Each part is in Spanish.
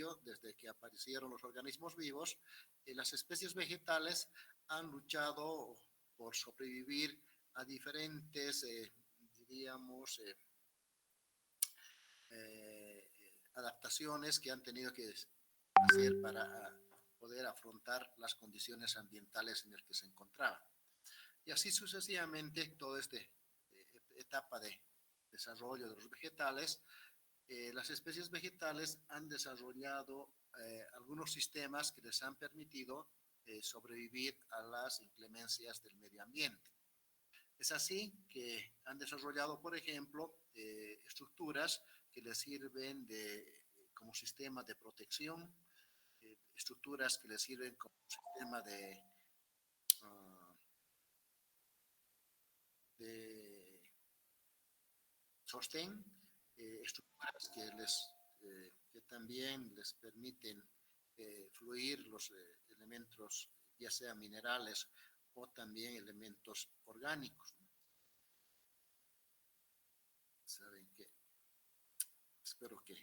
principio, desde que aparecieron los organismos vivos, las especies vegetales han luchado por sobrevivir a diferentes, diríamos, adaptaciones que han tenido que hacer para poder afrontar las condiciones ambientales en las que se encontraban. Y así sucesivamente, toda esta etapa de desarrollo de los vegetales, las especies vegetales han desarrollado algunos sistemas que les han permitido sobrevivir a las inclemencias del medio ambiente. Es así que han desarrollado, por ejemplo, estructuras que les sirven como sistema de protección, estructuras que les sirven como sistema uh, de sostén, estructuras que también les permiten fluir los elementos, ya sea minerales o también elementos orgánicos. Saben que espero que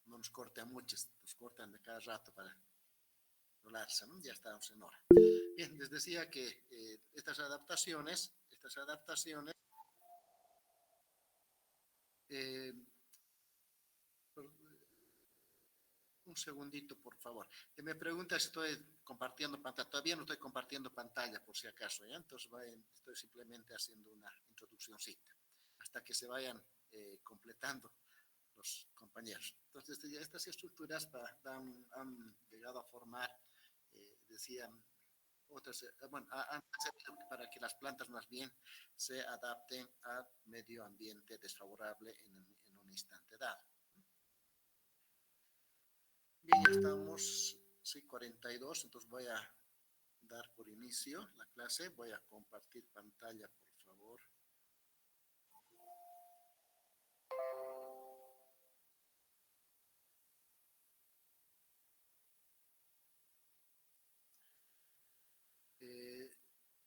no nos corte a muchos, nos cortan de cada rato para volarse, ¿no? Ya estamos en hora. Bien, les decía que estas adaptaciones eh, un segundito, por favor. Me pregunta si estoy compartiendo pantalla. Todavía no estoy compartiendo pantalla, por si acaso, ¿ya? Entonces estoy simplemente haciendo una introduccióncita hasta que se vayan completando los compañeros. Entonces, estas estructuras han llegado a formar, decían, otras, bueno, han servido para que las plantas más bien se adapten al medio ambiente desfavorable en un instante dado. Bien, ya estamos, sí, 42, entonces voy a dar por inicio la clase. Voy a compartir pantalla, por favor.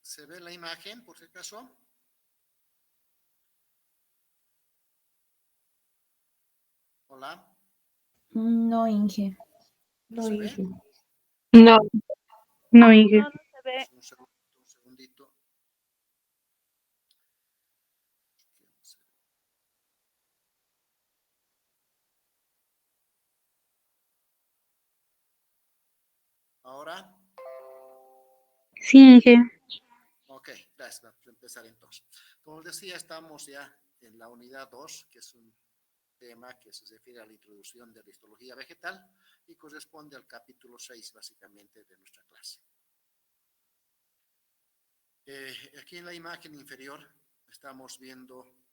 ¿Se ve la imagen, por si acaso? Hola. No, Inge. ¿No se ve? No, no, Inge. No, no se ve. Un segundito. ¿Ahora? Sí, Inge. Ok, gracias. Vamos a empezar entonces. Como les decía, estamos ya en la unidad 2, que es un tema que se refiere a la introducción de la histología vegetal y corresponde al capítulo 6, básicamente, de nuestra clase. Aquí en la imagen inferior estamos viendo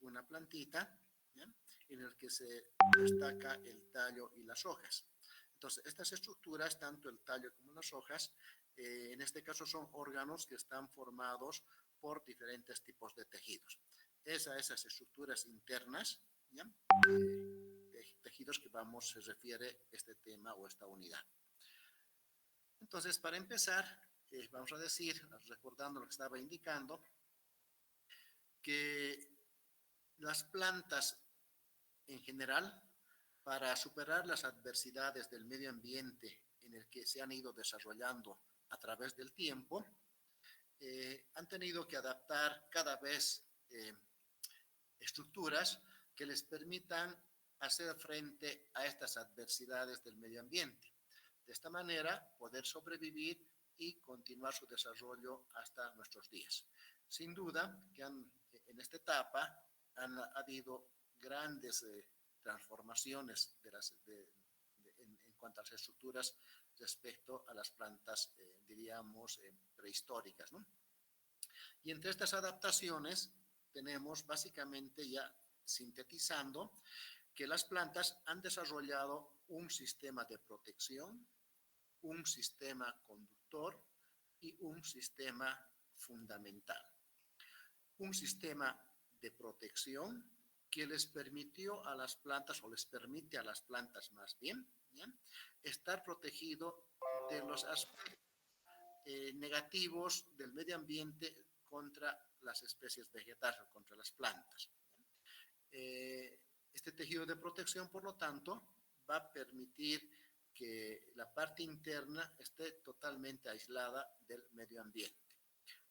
una plantita, ¿ya?, en el que se destaca el tallo y las hojas. Entonces, estas estructuras, tanto el tallo como las hojas, en este caso son órganos que están formados por diferentes tipos de tejidos. Esas estructuras internas, ¿ya?, tejidos que se refiere este tema o esta unidad. Entonces, para empezar, vamos a decir, recordando lo que estaba indicando, que las plantas en general, para superar las adversidades del medio ambiente en el que se han ido desarrollando a través del tiempo, han tenido que adaptar cada vez estructuras que les permitan hacer frente a estas adversidades del medio ambiente. De esta manera, poder sobrevivir y continuar su desarrollo hasta nuestros días. Sin duda que en esta etapa han habido grandes transformaciones en cuanto a las estructuras respecto a las plantas, diríamos, prehistóricas, ¿no? Y entre estas adaptaciones tenemos básicamente, ya sintetizando, que las plantas han desarrollado un sistema de protección, un sistema conductor y un sistema fundamental. Un sistema de protección que les permitió a las plantas, o les permite a las plantas más bien, ¿bien?, estar protegido de los aspectos negativos del medio ambiente contra las especies vegetales o contra las plantas. Este tejido de protección, por lo tanto, va a permitir que la parte interna esté totalmente aislada del medio ambiente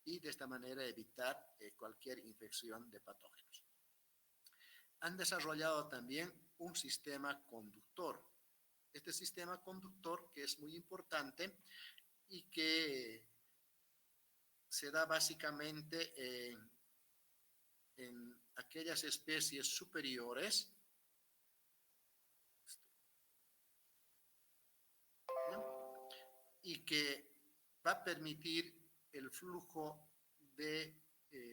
y de esta manera evitar cualquier infección de patógenos. Han desarrollado también un sistema conductor. Este sistema conductor que es muy importante y que se da básicamente en aquellas especies superiores, ¿no? Y que va a permitir el flujo de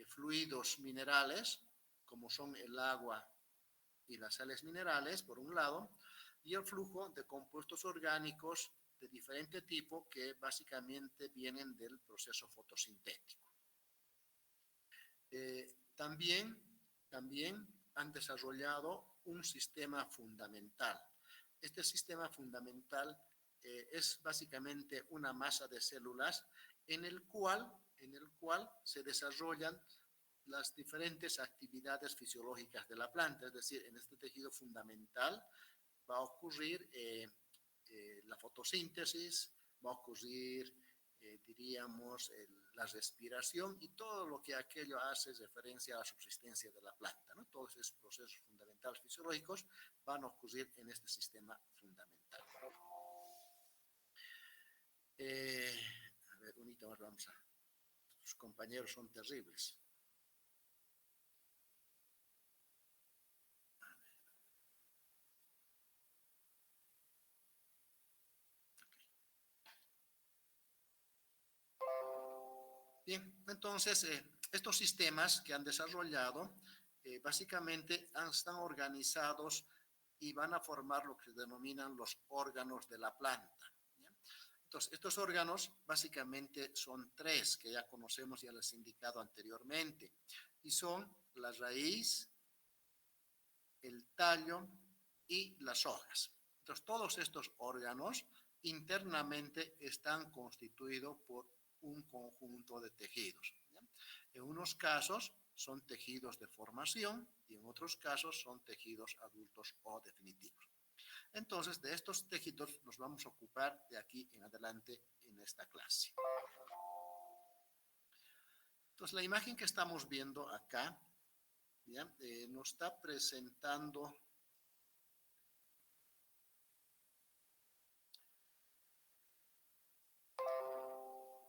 fluidos minerales, como son el agua y las sales minerales, por un lado, y el flujo de compuestos orgánicos de diferente tipo que básicamente vienen del proceso fotosintético. También han desarrollado un sistema fundamental. Este sistema fundamental es básicamente una masa de células en el cual se desarrollan las diferentes actividades fisiológicas de la planta, es decir, en este tejido fundamental va a ocurrir la fotosíntesis, va a ocurrir, diríamos, la respiración y todo lo que aquello hace referencia a la subsistencia de la planta, ¿no? Todos esos procesos fundamentales fisiológicos van a ocurrir en este sistema fundamental. A ver, unita más vamos a... Sus compañeros son terribles. Bien, entonces estos sistemas que han desarrollado básicamente están organizados y van a formar lo que se denominan los órganos de la planta. ¿Ya? Entonces, estos órganos básicamente son tres que ya conocemos, ya les he indicado anteriormente, y son la raíz, el tallo y las hojas. Entonces, todos estos órganos internamente están constituidos por un conjunto de tejidos, ¿ya? En unos casos son tejidos de formación y en otros casos son tejidos adultos o definitivos. Entonces, de estos tejidos nos vamos a ocupar de aquí en adelante en esta clase. Entonces, la imagen que estamos viendo acá, ¿ya? Nos está presentando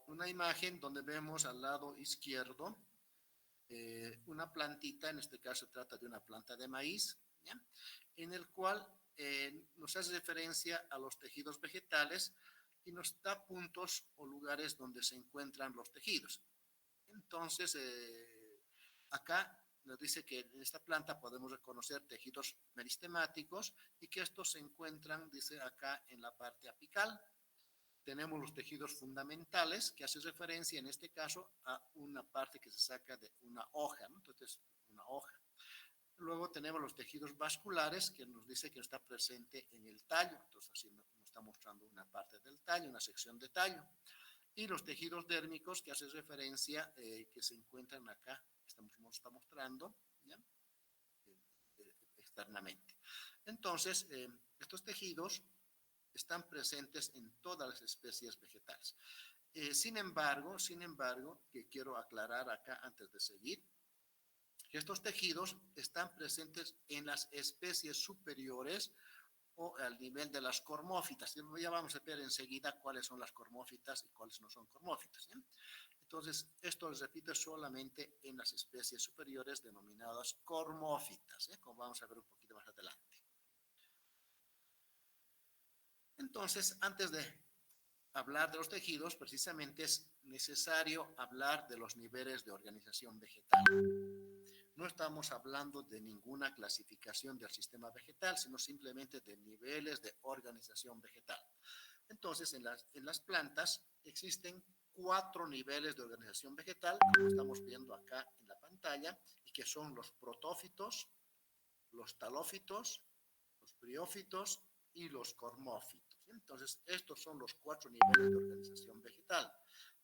una imagen donde vemos al lado izquierdo una plantita, en este caso se trata de una planta de maíz, ¿ya? En el cual nos hace referencia a los tejidos vegetales y nos da puntos o lugares donde se encuentran los tejidos. Entonces, acá nos dice que en esta planta podemos reconocer tejidos meristemáticos y que estos se encuentran, dice acá, en la parte apical. Tenemos los tejidos fundamentales, que hace referencia en este caso a una parte que se saca de una hoja, ¿no? Entonces, una hoja. Luego tenemos los tejidos vasculares, que nos dice que está presente en el tallo. Entonces, así nos está mostrando una parte del tallo, una sección de tallo. Y los tejidos dérmicos, que hace referencia que se encuentran acá, está mostrando, ¿ya? Externamente. Entonces, estos tejidos están presentes en todas las especies vegetales. Sin embargo, que quiero aclarar acá antes de seguir, que estos tejidos están presentes en las especies superiores o al nivel de las cormófitas. Ya vamos a ver enseguida cuáles son las cormófitas y cuáles no son cormófitas, ¿sí? Entonces, esto se repite solamente en las especies superiores denominadas cormófitas, ¿eh? Como vamos a ver un poquito más adelante. Entonces, antes de hablar de los tejidos, precisamente es necesario hablar de los niveles de organización vegetal. No estamos hablando de ninguna clasificación del sistema vegetal, sino simplemente de niveles de organización vegetal. Entonces, en las plantas existen 4 niveles de organización vegetal, como estamos viendo acá en la pantalla, y que son los protófitos, los talófitos, los briófitos y los cormófitos. Entonces, estos son los 4 niveles de organización vegetal.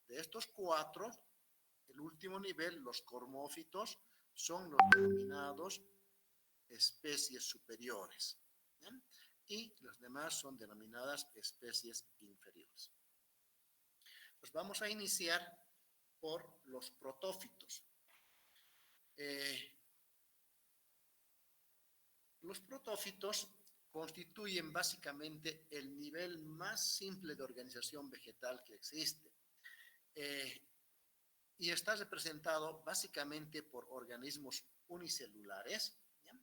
De estos 4, el último nivel, los cormófitos, son los denominados especies superiores. ¿Bien? y las demás son denominadas especies inferiores. Pues vamos a iniciar por los protófitos. Los protófitos constituyen básicamente el nivel más simple de organización vegetal que existe. Y está representado básicamente por organismos unicelulares, ¿ya?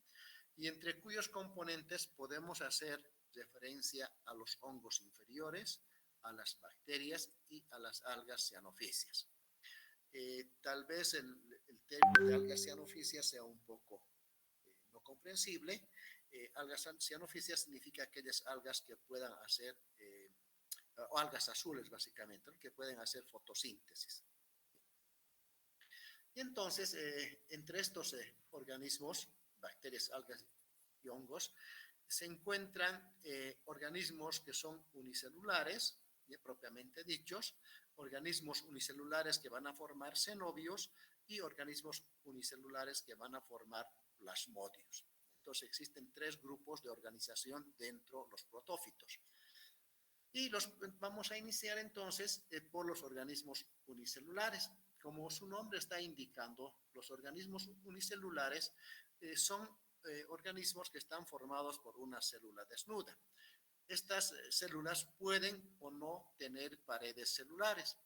Y entre cuyos componentes podemos hacer referencia a los hongos inferiores, a las bacterias y a las algas cianofisias. Tal vez el término de algas cianofisias sea un poco no comprensible. Algas cianofisias significa aquellas algas que puedan hacer, o algas azules básicamente, ¿no? Que pueden hacer fotosíntesis. Y entonces, entre estos organismos, bacterias, algas y hongos, se encuentran organismos que son unicelulares, propiamente dichos, organismos unicelulares que van a formar cenobios y organismos unicelulares que van a formar plasmodios. Entonces existen tres grupos de organización dentro de los protófitos. Y vamos a iniciar entonces por los organismos unicelulares. Como su nombre está indicando, los organismos unicelulares son organismos que están formados por una célula desnuda. Estas células pueden o no tener paredes celulares.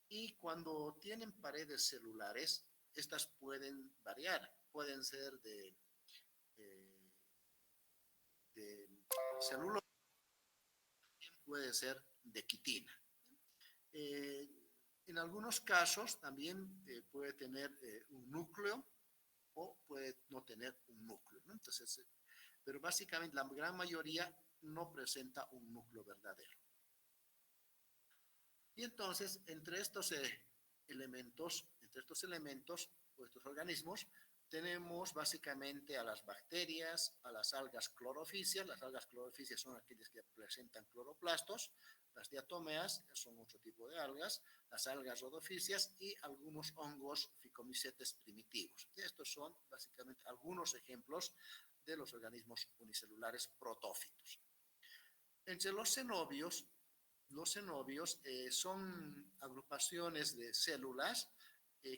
Y cuando tienen paredes celulares, estas pueden variar. Pueden ser de celulosa, puede ser de quitina. En algunos casos también puede tener un núcleo o puede no tener un núcleo, ¿no? Entonces, pero básicamente la gran mayoría no presenta un núcleo verdadero. Y entonces, entre estos elementos, o estos organismos, tenemos básicamente a las bacterias, a las algas clorofícias. Las algas clorofícias son aquellas que presentan cloroplastos. Las diatomeas son otro tipo de algas, las algas rodofícias y algunos hongos ficomicetes primitivos. Y estos son básicamente algunos ejemplos de los organismos unicelulares protófitos. Entre los cenobios son agrupaciones de células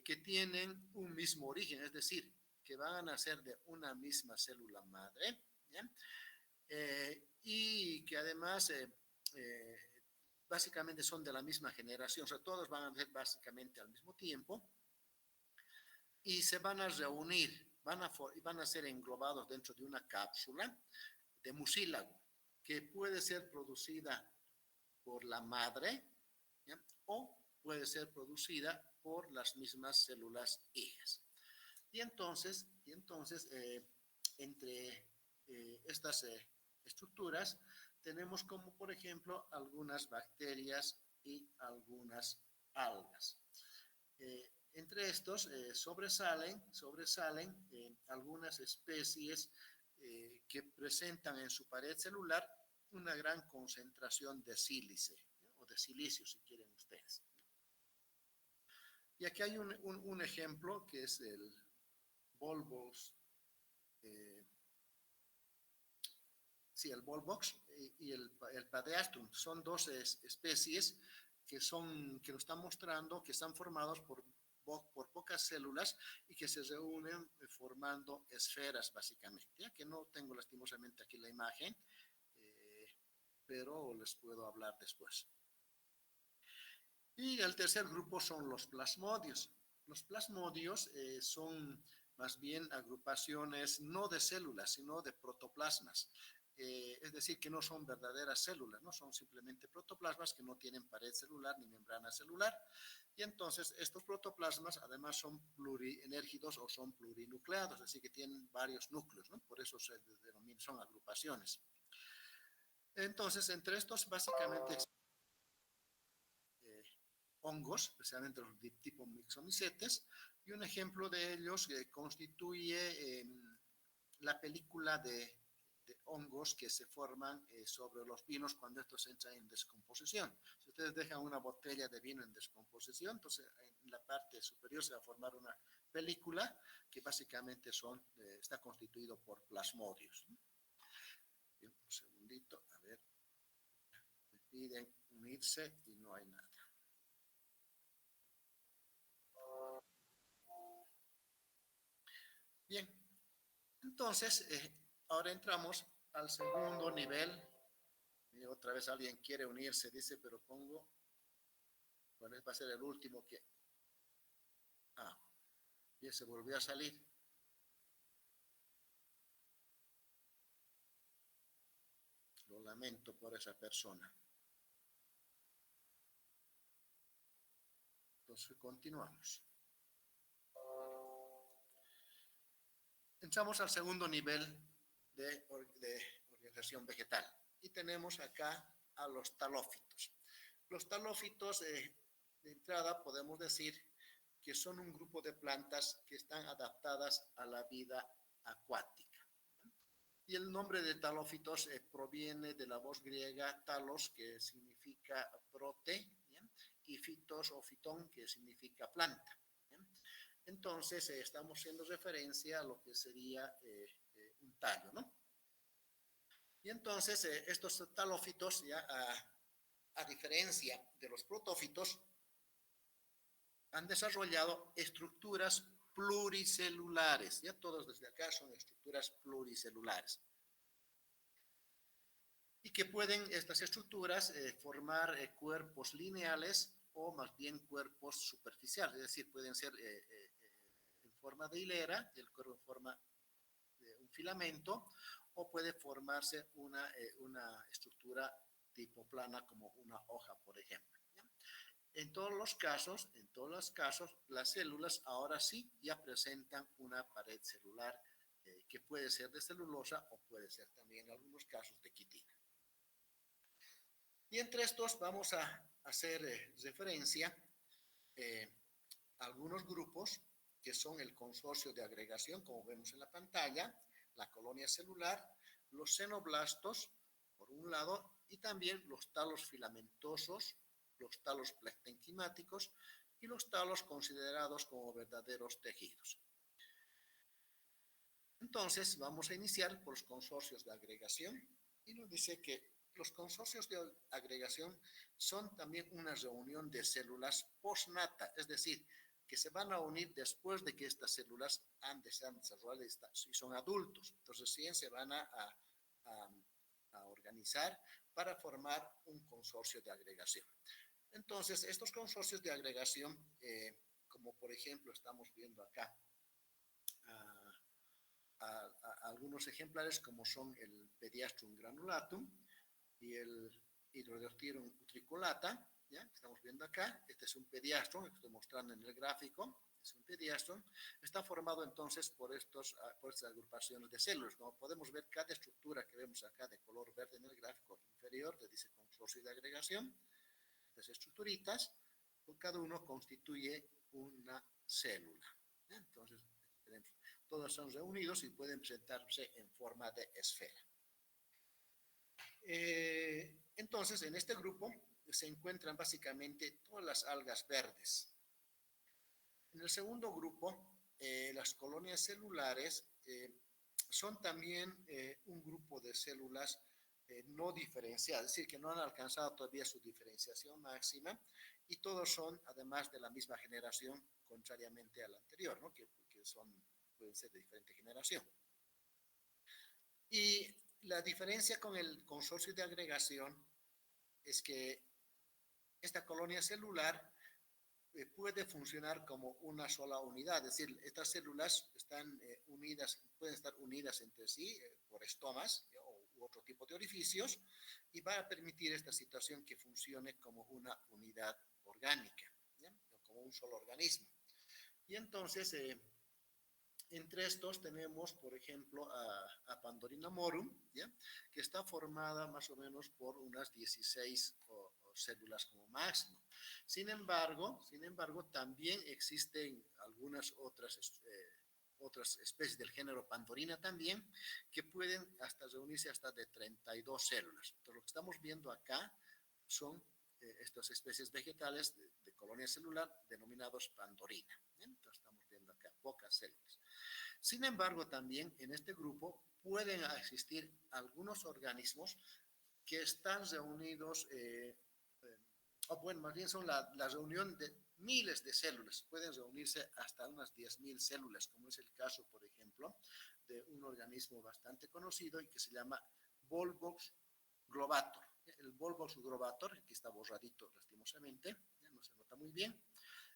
que tienen un mismo origen, es decir, que van a ser de una misma célula madre, ¿ya? Y que además básicamente son de la misma generación, o sea, todos van a ser básicamente al mismo tiempo y se van a reunir, van a ser englobados dentro de una cápsula de mucílago que puede ser producida por la madre, ¿ya? O puede ser producida por las mismas células hijas. Y entonces entre estas estructuras tenemos como por ejemplo algunas bacterias y algunas algas. Entre estos sobresalen algunas especies que presentan en su pared celular una gran concentración de sílice, ¿no? O de silicio, si quieren ustedes. Y aquí hay un ejemplo que es el Volvox, el Volvox y el Padeastrum. Son dos especies que lo están mostrando, que están formados por pocas células y que se reúnen formando esferas, básicamente, ¿ya? Que no tengo lastimosamente aquí la imagen, pero les puedo hablar después. Y el tercer grupo son los plasmodios. Los plasmodios son más bien agrupaciones no de células, sino de protoplasmas. Es decir, que no son verdaderas células, no son simplemente protoplasmas que no tienen pared celular ni membrana celular. Y entonces estos protoplasmas además son plurienérgidos o son plurinucleados, es decir, que tienen varios núcleos, ¿no? Por eso se denominan, son agrupaciones. Entonces, entre estos básicamente hongos, especialmente los de tipo myxomicetes, y un ejemplo de ellos constituye la película de hongos que se forman sobre los vinos cuando estos entran en descomposición. Si ustedes dejan una botella de vino en descomposición, entonces en la parte superior se va a formar una película que básicamente está constituido por plasmodios. Bien, un segundito, a ver, me piden unirse y no hay nada. Bien, entonces, ahora entramos al segundo nivel. Y otra vez alguien quiere unirse, dice, pero pongo, bueno, va a ser el último que, ya se volvió a salir. Lo lamento por esa persona. Entonces, continuamos. Entramos al segundo nivel de organización vegetal y tenemos acá a los talófitos. Los talófitos, de entrada, podemos decir que son un grupo de plantas que están adaptadas a la vida acuática. Y el nombre de talófitos proviene de la voz griega talos, que significa brote, ¿bien? Y fitos o fitón, que significa planta. ¿Bien? Entonces, estamos haciendo referencia a lo que sería un tallo, ¿no? Y entonces, estos talófitos, ya a diferencia de los protófitos, han desarrollado estructuras pluricelulares. Ya todos desde acá son estructuras pluricelulares. Y que pueden estas estructuras formar cuerpos lineales o más bien cuerpos superficiales. Es decir, pueden ser en forma de hilera, el cuerpo en forma de un filamento, o puede formarse una estructura tipo plana como una hoja, por ejemplo. ¿Ya? En todos los casos, las células ahora sí ya presentan una pared celular que puede ser de celulosa o puede ser también en algunos casos de quitina. Y entre estos vamos a hacer referencia a algunos grupos que son el consorcio de agregación, como vemos en la pantalla, la colonia celular, los xenoblastos, por un lado, y también los talos filamentosos, los talos placenquimáticos y los talos considerados como verdaderos tejidos. Entonces, vamos a iniciar por los consorcios de agregación y nos dice que los consorcios de agregación son también una reunión de células postnata, es decir, que se van a unir después de que estas células han desarrollado y son adultos. Entonces, sí, se van a organizar para formar un consorcio de agregación. Entonces, estos consorcios de agregación, como por ejemplo estamos viendo acá, a algunos ejemplares como son el Pediastrum granulatum y el Hydrodactylum utriculata, ¿ya? Estamos viendo acá, este es un pediastrum, que estoy mostrando en el gráfico, es un pediastrum, está formado entonces por estas agrupaciones de células. Como podemos ver, cada estructura que vemos acá de color verde en el gráfico inferior, que dice consorcio de agregación, estas estructuritas, cada uno constituye una célula. ¿Ya? Entonces, tenemos, todos son reunidos y pueden presentarse en forma de esfera. Entonces, en este grupo se encuentran básicamente todas las algas verdes. En el segundo grupo, las colonias celulares son también un grupo de células no diferenciadas, es decir, que no han alcanzado todavía su diferenciación máxima y todos son, además, de la misma generación, contrariamente al anterior, ¿no? que pueden ser de diferente generación. Y la diferencia con el consorcio de agregación es que esta colonia celular puede funcionar como una sola unidad, es decir, estas células están unidas, pueden estar unidas entre sí por estomas u otro tipo de orificios y va a permitir esta situación que funcione como una unidad orgánica, ¿ya? O como un solo organismo. Y entonces, entre estos tenemos, por ejemplo, a Pandorina morum, ¿ya? Que está formada más o menos por unas 16 células como máximo. Sin embargo, también existen algunas otras especies del género Pandorina también, que pueden hasta reunirse hasta de 32 células. Entonces, lo que estamos viendo acá son estas especies vegetales de colonia celular denominados Pandorina. Entonces, estamos viendo acá. pocas células. Sin embargo, también en este grupo pueden existir algunos organismos que están reunidos, o bueno, más bien son la reunión de miles de células, pueden reunirse hasta unas 10.000 células, como es el caso, por ejemplo, de un organismo bastante conocido y que se llama Volvox globator. El Volvox globator, aquí está borradito lastimosamente, no se nota muy bien.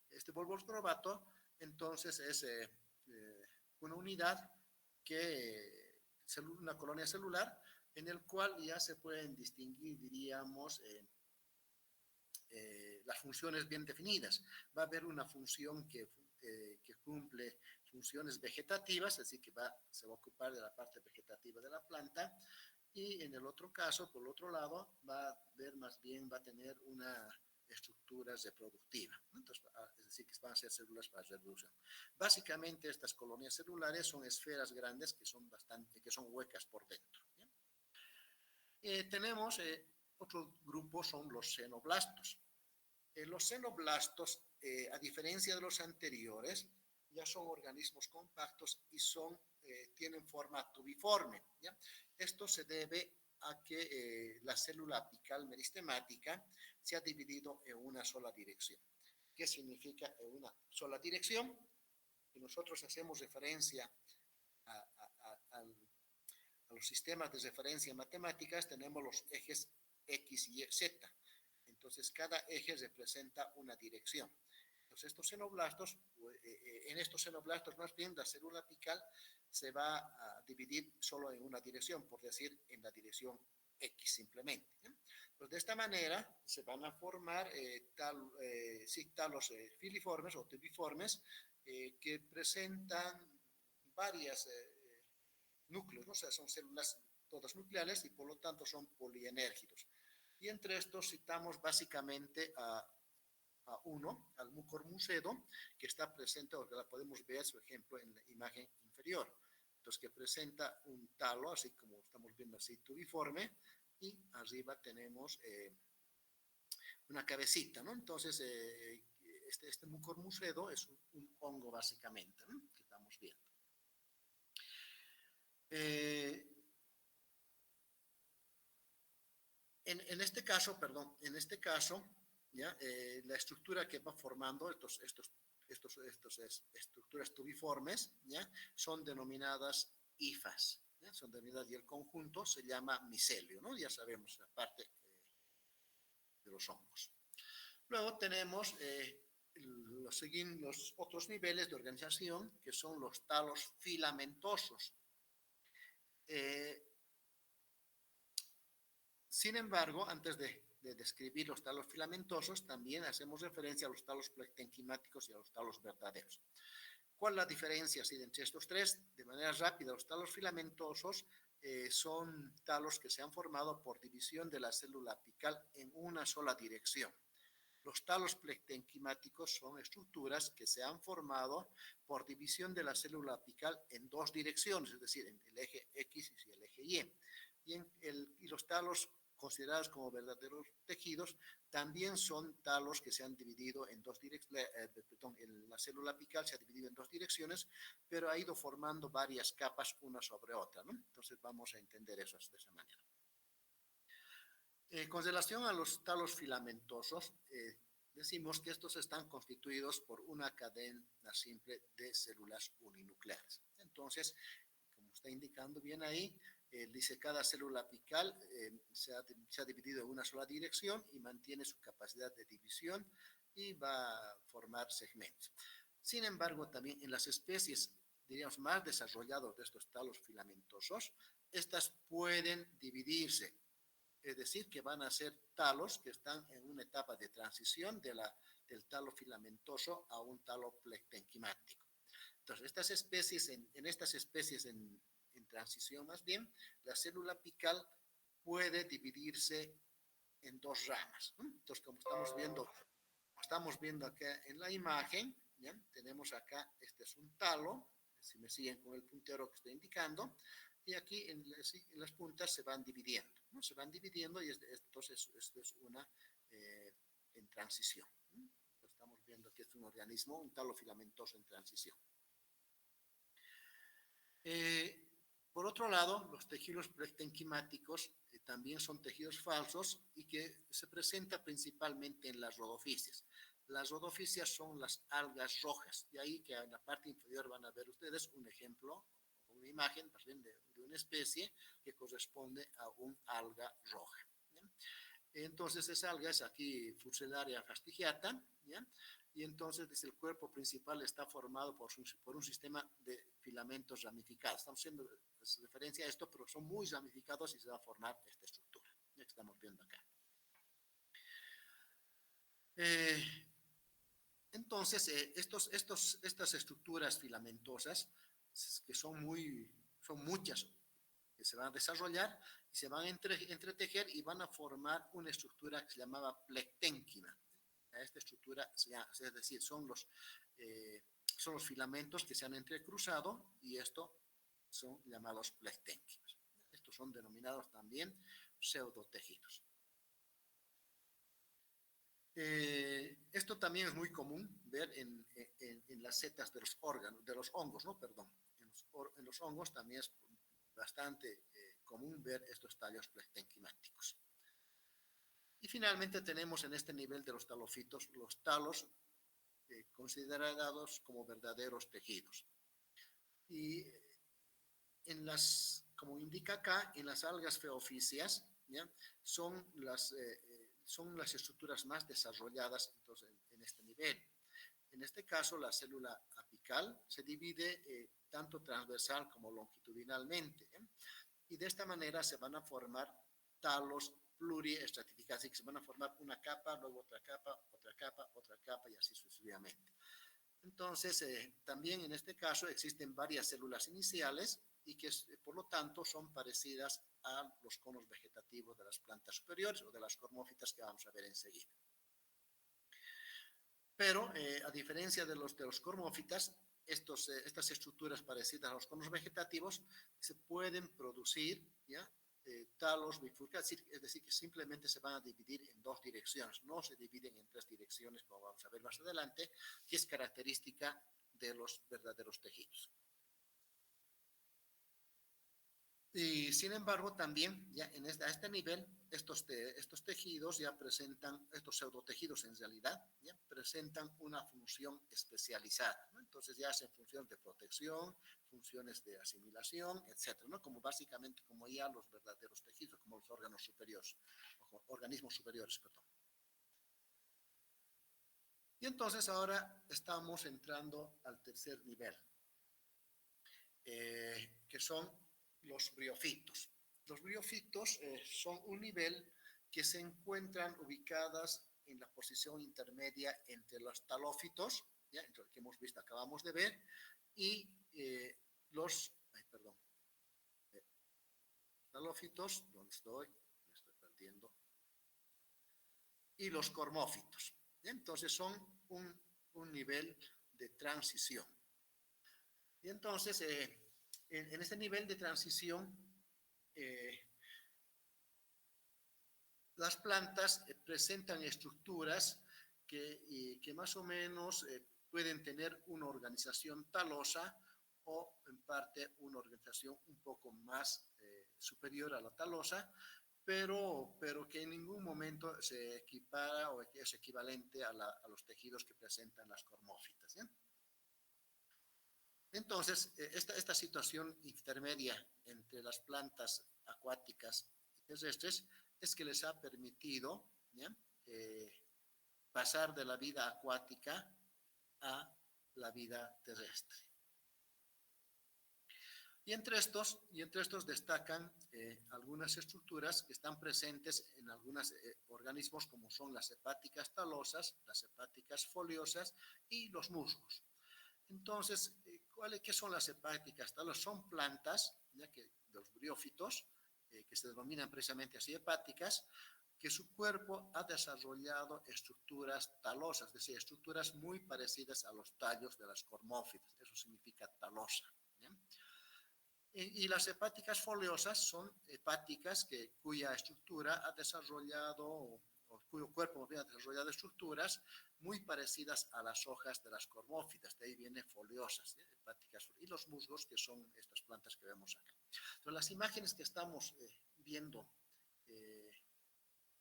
Este Volvox globator, entonces, es una unidad una colonia celular en el cual ya se pueden distinguir, diríamos, las funciones bien definidas. Va a haber una función que cumple funciones vegetativas, así que se va a ocupar de la parte vegetativa de la planta, y en el otro caso, por el otro lado, va a ver más bien, va a tener una estructura reproductiva, ¿no? Entonces, es decir, que van a ser células para reproducción. Básicamente, estas colonias celulares son esferas grandes que son huecas por dentro, ¿ya? Tenemos otro grupo, son los xenoblastos. Los xenoblastos, a diferencia de los anteriores, ya son organismos compactos y tienen forma tubiforme, ¿ya? Esto se debe a que la célula apical meristemática se ha dividido en una sola dirección. ¿Qué significa en una sola dirección? Que nosotros hacemos referencia a, a, a, a los sistemas de referencia matemáticas, tenemos los ejes X, Y, Z. Entonces, cada eje representa una dirección. Entonces, en estos xenoblastos, más bien, la célula apical se va a dividir solo en una dirección, por decir, en la dirección X simplemente, ¿eh? Pues de esta manera se van a formar talos filiformes o tubiformes que presentan varias núcleos, ¿no? O sea, son células todas nucleares y por lo tanto son polienérgidos. Y entre estos citamos básicamente al mucormucedo, que está presente, o que la podemos ver, por ejemplo, en la imagen inferior. Entonces, que presenta un talo, así como estamos viendo así, tubiforme, y arriba tenemos una cabecita, ¿no? Entonces, este mucormucedo es un hongo, básicamente, ¿no? Que estamos viendo. En este caso, perdón, ¿ya? La estructura que va formando estas estructuras tubiformes, ¿ya? Son denominadas hifas, ¿ya? Son denominadas, y el conjunto se llama micelio, ¿no? Ya sabemos la parte de los hongos. Luego tenemos los otros niveles de organización, que son los talos filamentosos. Sin embargo, antes de describir los talos filamentosos, también hacemos referencia a los talos plectenquimáticos y a los talos verdaderos. ¿Cuál es la diferencia entre estos tres? De manera rápida, los talos filamentosos son talos que se han formado por división de la célula apical en una sola dirección. Los talos plectenquimáticos son estructuras que se han formado por división de la célula apical en dos direcciones, es decir, en el eje X y el eje Y. Y los talos considerados como verdaderos tejidos también son talos que se han dividido en dos direcciones, la célula apical se ha dividido en dos direcciones, pero ha ido formando varias capas una sobre otra, ¿no? Entonces vamos a entender eso de esa manera. Con relación a los talos filamentosos, decimos que estos están constituidos por una cadena simple de células uninucleares. Entonces, como está indicando bien ahí, dice cada célula apical se ha dividido en una sola dirección y mantiene su capacidad de división y va a formar segmentos. Sin embargo, también en las especies, diríamos, más desarrolladas de estos talos filamentosos, estas pueden dividirse. Es decir, que van a ser talos que están en una etapa de transición del talo filamentoso a un talo plectenquimático. Entonces, en estas especies en transición más bien, la célula apical puede dividirse en dos ramas, ¿no? Entonces, como estamos viendo acá en la imagen, ¿ya? Tenemos acá, este es un talo, si me siguen con el puntero que estoy indicando, y aquí en las puntas se van dividiendo, ¿no? Se van dividiendo y entonces esto es una en transición, ¿no? Estamos viendo que es un organismo, un talo filamentoso en transición. Eh, por otro lado, los tejidos pretenquimáticos también son tejidos falsos y que se presentan principalmente en las rodofisias. Las rodofisias son las algas rojas, de ahí que en la parte inferior van a ver ustedes un ejemplo, una imagen de una especie que corresponde a un alga roja. ¿Ya? Entonces, esa alga es aquí Fucelaria fastigiata, ¿ya? Y entonces el cuerpo principal está formado por un sistema de filamentos ramificados. Estamos haciendo referencia a esto, pero son muy ramificados y se va a formar esta estructura, ya que estamos viendo acá. Eh, entonces, estas estructuras filamentosas, que son muchas, que se van a desarrollar y se van a entretejer y van a formar una estructura que se llamaba plecténquima. Esta estructura, es decir, son los filamentos que se han entrecruzado y esto son llamados plecténquimos. Estos son denominados también pseudotejidos. Esto también es muy común ver en las setas de los órganos, de los hongos, ¿no? Perdón. En los hongos también es bastante común ver estos tallos plecténquimáticos. Y finalmente tenemos en este nivel de los talofitos los talos considerados como verdaderos tejidos. Y como indica acá, en las algas feofíceas, ¿ya? Son las estructuras más desarrolladas entonces, en este nivel. En este caso, la célula apical se divide tanto transversal como longitudinalmente, ¿eh? Y de esta manera se van a formar talos pluriestratificados, así que se van a formar una capa, luego otra capa, otra capa, otra capa y así sucesivamente. Entonces, también en este caso existen varias células iniciales y que por lo tanto son parecidas a los conos vegetativos de las plantas superiores o de las cormófitas que vamos a ver enseguida. Pero a diferencia de los cormófitas, estas estructuras parecidas a los conos vegetativos se pueden producir, ¿ya? Talos bifurcados, es decir, que simplemente se van a dividir en dos direcciones, no se dividen en tres direcciones, como vamos a ver más adelante, que es característica de los verdaderos tejidos. Y sin embargo, también ya a este nivel, estos tejidos ya presentan, estos pseudotejidos en realidad, ya presentan una función especializada, ¿no? Entonces ya hacen funciones de protección, funciones de asimilación, etcétera, ¿no? Como básicamente como ya los verdaderos tejidos, como los órganos superiores, organismos superiores, perdón. Y entonces ahora estamos entrando al tercer nivel, que son los briofitos. Los briofitos son un nivel que se encuentran ubicadas en la posición intermedia entre los talófitos, ¿ya? Entre el que hemos visto, acabamos de ver, y talófitos, ¿dónde estoy? Me estoy perdiendo. Y los cormófitos. ¿Ya? Entonces son un nivel de transición. Y entonces, en este nivel de transición, las plantas presentan estructuras que más o menos pueden tener una organización talosa o en parte una organización un poco más superior a la talosa, pero que en ningún momento se equipara o es equivalente a los tejidos que presentan las cormófitas, ¿sí? Entonces, esta situación intermedia entre las plantas acuáticas y terrestres es que les ha permitido, ¿ya? Pasar de la vida acuática a la vida terrestre. Y entre estos destacan algunas estructuras que están presentes en algunos organismos como son las hepáticas talosas, las hepáticas foliosas y los musgos. Entonces, ¿qué son las hepáticas talosas? Son plantas, ya que los briófitos, que se denominan precisamente así hepáticas, que su cuerpo ha desarrollado estructuras talosas, es decir, estructuras muy parecidas a los tallos de las cormófitas. Eso significa talosa, ¿ya? Y las hepáticas foliosas son hepáticas cuya estructura ha desarrollado o cuyo cuerpo más bien ha desarrollado estructuras muy parecidas a las hojas de las cormófitas, de ahí viene foliosas, hepáticas, y los musgos, que son estas plantas que vemos acá. Entonces, las imágenes que estamos viendo eh,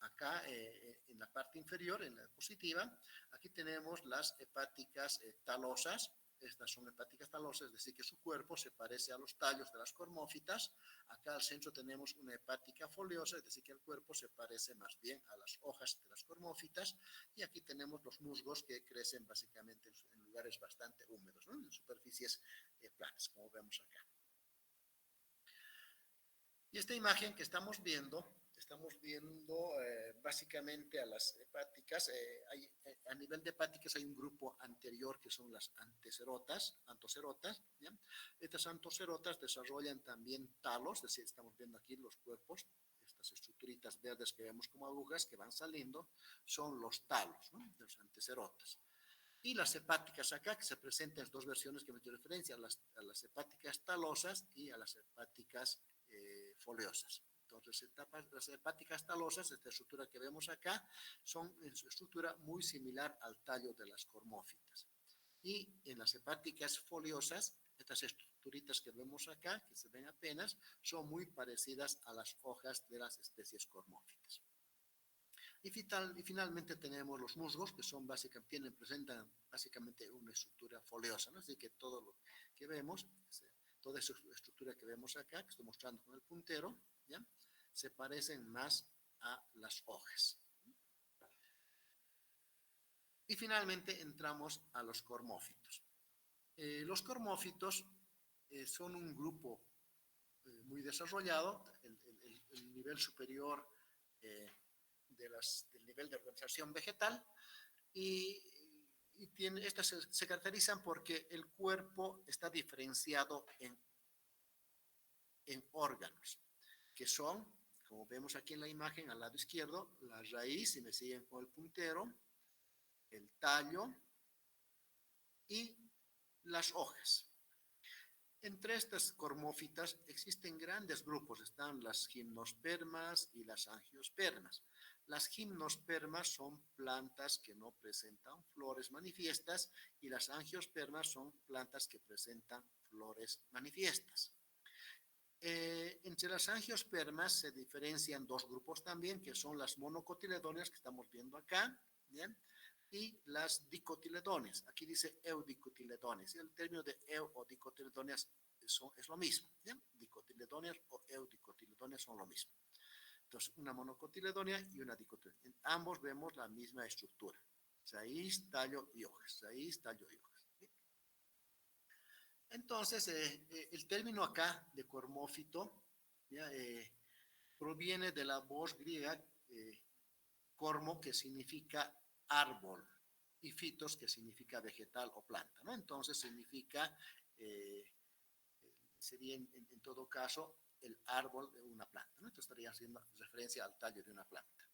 acá en la parte inferior, en la diapositiva, aquí tenemos las hepáticas talosas. Estas son hepáticas talosas, es decir, que su cuerpo se parece a los tallos de las cormófitas. Acá al centro tenemos una hepática foliosa, es decir, que el cuerpo se parece más bien a las hojas de las cormófitas. Y aquí tenemos los musgos que crecen básicamente en lugares bastante húmedos, ¿no? En superficies planas, como vemos acá. Y esta imagen que estamos viendo básicamente a las hepáticas. A nivel de hepáticas hay un grupo anterior que son las antocerotas, ¿ya? Estas antocerotas desarrollan también talos, es decir, estamos viendo aquí los cuerpos, estas estructuritas verdes que vemos como agujas que van saliendo, son los talos, ¿no? De los antocerotas. Y las hepáticas acá, que se presentan en dos versiones que me dio referencia, a las hepáticas talosas y a las hepáticas foliosas. Entonces, las hepáticas talosas, esta estructura que vemos acá, son en su estructura muy similar al tallo de las cormófitas. Y en las hepáticas foliosas, estas estructuritas que vemos acá, que se ven apenas, son muy parecidas a las hojas de las especies cormófitas. Y finalmente tenemos los musgos, que son presentan básicamente una estructura foliosa, ¿no? Así que todo lo que vemos, toda esa estructura que vemos acá, que estoy mostrando con el puntero, ¿ya? Se parecen más a las hojas. Y finalmente entramos a los cormófitos. Los cormófitos son un grupo muy desarrollado. El nivel superior del nivel de organización vegetal, y estas se caracterizan porque el cuerpo está diferenciado en órganos, que son, como vemos aquí en la imagen al lado izquierdo, la raíz, si me siguen con el puntero, el tallo y las hojas. Entre estas cormófitas existen grandes grupos, están las gimnospermas y las angiospermas. Las gimnospermas son plantas que no presentan flores manifiestas y las angiospermas son plantas que presentan flores manifiestas. Entre las angiospermas se diferencian dos grupos también, que son las monocotiledóneas que estamos viendo acá, ¿bien? Y las dicotiledóneas. Aquí dice eudicotiledóneas. Y el término de eu o dicotiledóneas es lo mismo. ¿Bien? Dicotiledóneas o eudicotiledóneas son lo mismo. Entonces, una monocotiledonia y una dicotiledonia. En ambos vemos la misma estructura. Raíz, tallo y hojas. Raíz, tallo y hojas. ¿Bien? Entonces, el término acá de cormófito ¿ya? Proviene de la voz griega cormo, que significa árbol, y fitos, que significa vegetal o planta, ¿no? Entonces significa, sería en todo caso el árbol de una planta, ¿no? Entonces estaría haciendo referencia al tallo de una planta.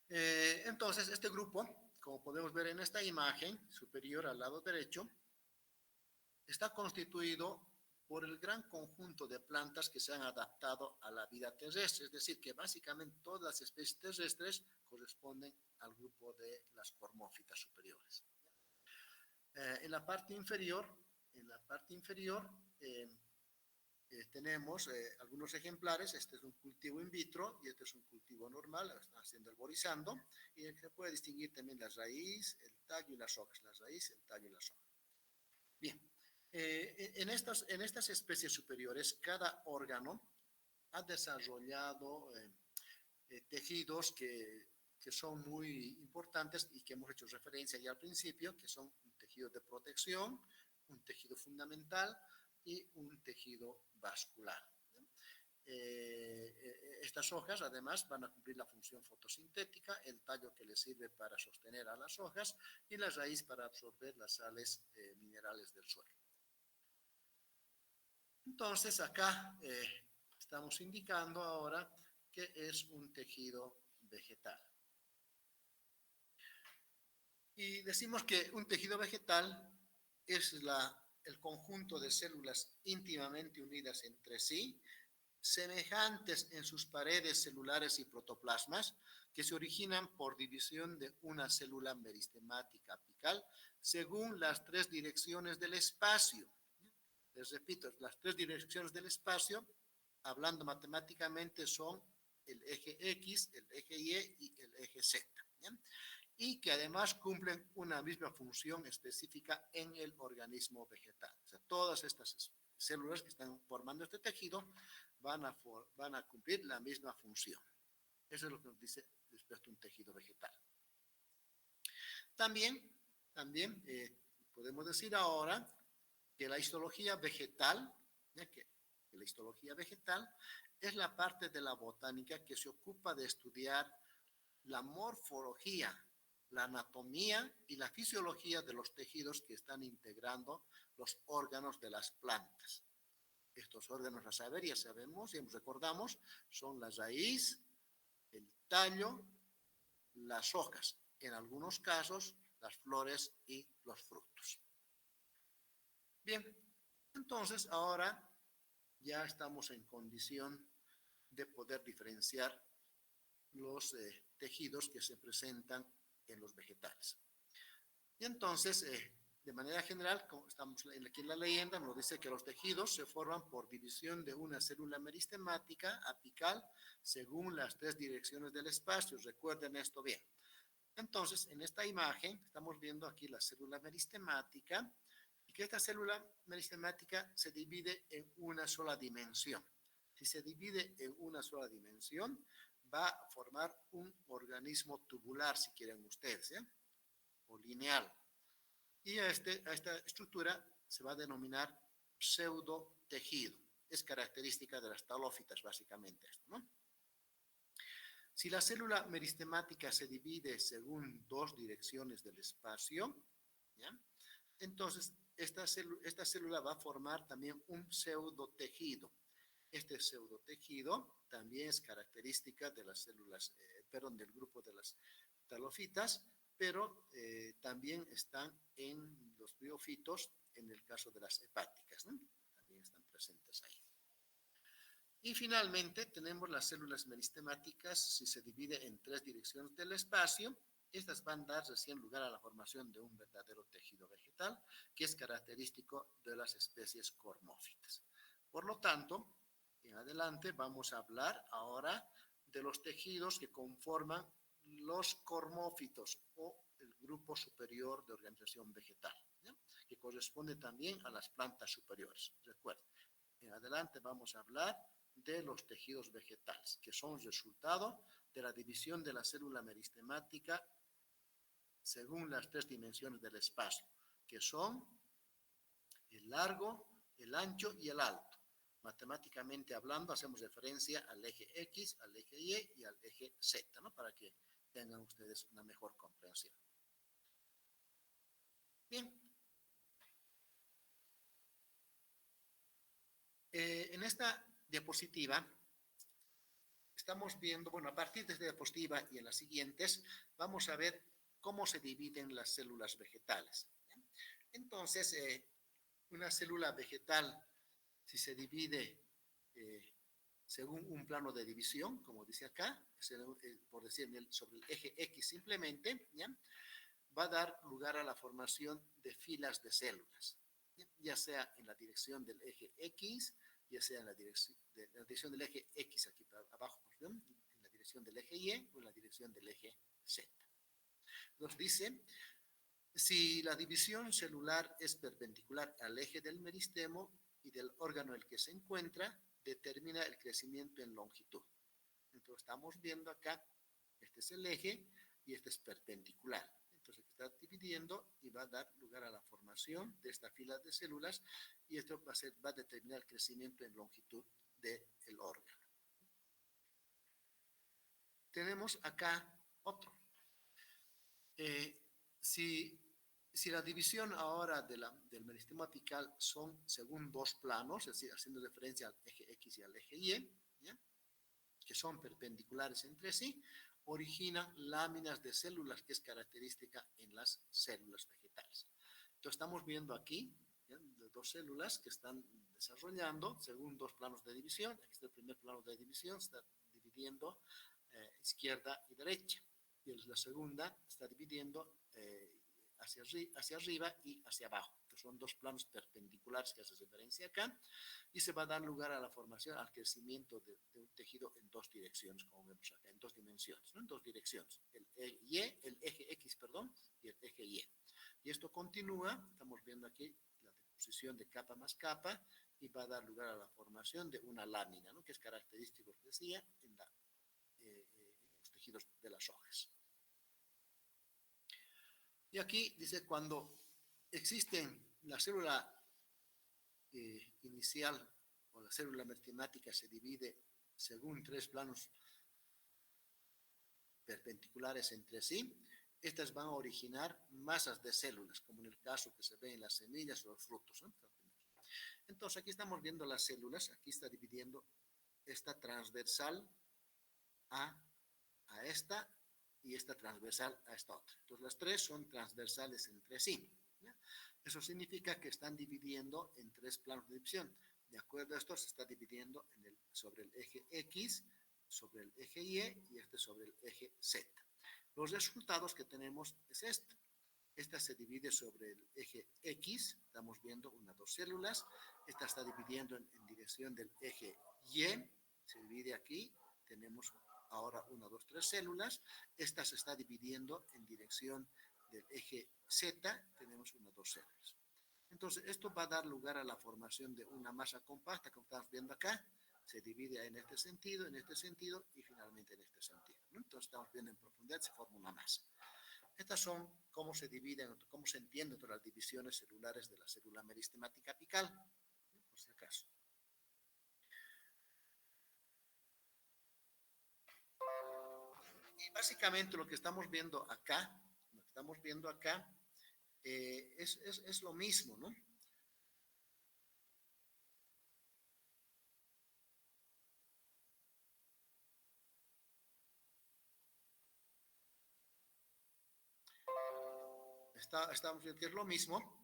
Entonces este grupo, como podemos ver en esta imagen superior al lado derecho, está constituido por el gran conjunto de plantas que se han adaptado a la vida terrestre, es decir, que básicamente todas las especies terrestres corresponden al grupo de las cormófitas superiores. En la parte inferior tenemos algunos ejemplares. Este es un cultivo in vitro y este es un cultivo normal, están haciendo herborizando, y se puede distinguir también la raíz, el tallo y las hojas, la raíz, el tallo y las hojas. Bien. En estas especies superiores, cada órgano ha desarrollado tejidos que son muy importantes y que hemos hecho referencia ya al principio, que son un tejido de protección, un tejido fundamental y un tejido vascular. Estas hojas además van a cumplir la función fotosintética, el tallo que le sirve para sostener a las hojas y la raíz para absorber las sales minerales del suelo. Entonces acá estamos indicando ahora que es un tejido vegetal. Y decimos que un tejido vegetal es el conjunto de células íntimamente unidas entre sí, semejantes en sus paredes celulares y protoplasmas que se originan por división de una célula meristemática apical según las tres direcciones del espacio. Les repito, las tres direcciones del espacio, hablando matemáticamente, son el eje X, el eje Y y el eje Z. ¿Bien? Y que además cumplen una misma función específica en el organismo vegetal. O sea, todas estas células que están formando este tejido van a cumplir la misma función. Eso es lo que nos dice respecto a un tejido vegetal. También podemos decir ahora que la histología vegetal, que la histología vegetal es la parte de la botánica que se ocupa de estudiar la morfología, la anatomía y la fisiología de los tejidos que están integrando los órganos de las plantas. Estos órganos, a saber, ya sabemos, ya recordamos, son la raíz, el tallo, las hojas, en algunos casos, las flores y los frutos. Bien, entonces ahora ya estamos en condición de poder diferenciar los tejidos que se presentan en los vegetales. Y entonces, de manera general, como estamos aquí en la leyenda, nos dice que los tejidos se forman por división de una célula meristemática apical según las tres direcciones del espacio. Recuerden esto bien. Entonces, en esta imagen, estamos viendo aquí la célula meristemática y que esta célula meristemática se divide en una sola dimensión. Si se divide en una sola dimensión, va a formar un organismo tubular, si quieren ustedes, ¿eh? O lineal. Y a esta estructura se va a denominar pseudotejido. Es característica de las talófitas, básicamente esto, ¿no? Si la célula meristemática se divide según dos direcciones del espacio, ¿ya? Entonces esta célula va a formar también un pseudotejido. Este pseudotejido también es característica de las células, del grupo de las talofitas, pero también están en los briofitos, en el caso de las hepáticas, ¿no? También están presentes ahí. Y finalmente tenemos las células meristemáticas, si se divide en tres direcciones del espacio, estas van a dar recién lugar a la formación de un verdadero tejido vegetal, que es característico de las especies cormófitas. Por lo tanto, en adelante vamos a hablar ahora de los tejidos que conforman los cormófitos o el grupo superior de organización vegetal, ¿ya? Que corresponde también a las plantas superiores. Recuerden, en adelante vamos a hablar de los tejidos vegetales, que son resultado de la división de la célula meristemática según las tres dimensiones del espacio, que son el largo, el ancho y el alto. Matemáticamente hablando, hacemos referencia al eje X, al eje Y y al eje Z, ¿no? Para que tengan ustedes una mejor comprensión. Bien. En esta diapositiva estamos viendo, bueno, a partir de esta diapositiva y en las siguientes, vamos a ver cómo se dividen las células vegetales. Entonces, una célula vegetal, si se divide según un plano de división, como dice acá, por decir sobre el eje X simplemente, ¿ya? Va a dar lugar a la formación de filas de células, ya sea en la dirección del eje X, ya sea en la dirección del eje X aquí abajo, perdón, en la dirección del eje Y o en la dirección del eje Z. Nos dice, si la división celular es perpendicular al eje del meristemo y del órgano en el que se encuentra, determina el crecimiento en longitud. Entonces estamos viendo acá, este es el eje y este es perpendicular. Entonces está dividiendo y va a dar lugar a la formación de esta fila de células y esto va a determinar el crecimiento en longitud del órgano. Tenemos acá otro. Si la división ahora del meristemo apical son según dos planos, es decir, haciendo referencia al eje X y al eje Y, ¿ya? Que son perpendiculares entre sí, originan láminas de células, que es característica en las células vegetales. Entonces estamos viendo aquí, ¿ya? Dos células que están desarrollando según dos planos de división. Aquí está el primer plano de división, está dividiendo izquierda y derecha. Y la segunda está dividiendo hacia arriba y hacia abajo. Estos son dos planos perpendiculares que hace referencia acá. Y se va a dar lugar a la formación, al crecimiento de un tejido en dos direcciones, como vemos acá, en dos dimensiones, ¿no? En dos direcciones. El eje X, perdón, y el eje Y. Y esto continúa, estamos viendo aquí la deposición de capa más capa, y va a dar lugar a la formación de una lámina, ¿no? Que es característico, que decía, en los tejidos de las hojas. Y aquí dice, cuando existen la célula inicial o la célula meritemática se divide según tres planos perpendiculares entre sí, estas van a originar masas de células, como en el caso que se ve en las semillas o los frutos, ¿no? Entonces, aquí estamos viendo las células, aquí está dividiendo esta transversal a esta y esta transversal a esta otra. Entonces, las tres son transversales entre sí, ¿ya? Eso significa que están dividiendo en tres planos de división. De acuerdo a esto, se está dividiendo sobre el eje X, sobre el eje Y y este sobre el eje Z. Los resultados que tenemos es esto. Esta se divide sobre el eje X, estamos viendo dos células. Esta está dividiendo en dirección del eje Y, se divide aquí, tenemos ahora 1, 2, 3 células. Esta se está dividiendo en dirección del eje Z, tenemos 1, 2 células. Entonces, esto va a dar lugar a la formación de una masa compacta, como estamos viendo acá. Se divide en este sentido y finalmente en este sentido, ¿no? Entonces, estamos viendo en profundidad, se forma una masa. Estas son cómo se dividen, cómo se entienden todas las divisiones celulares de la célula meristemática apical, ¿no? Por si acaso. Y básicamente lo que estamos viendo acá, es lo mismo, ¿no? Estamos viendo que es lo mismo,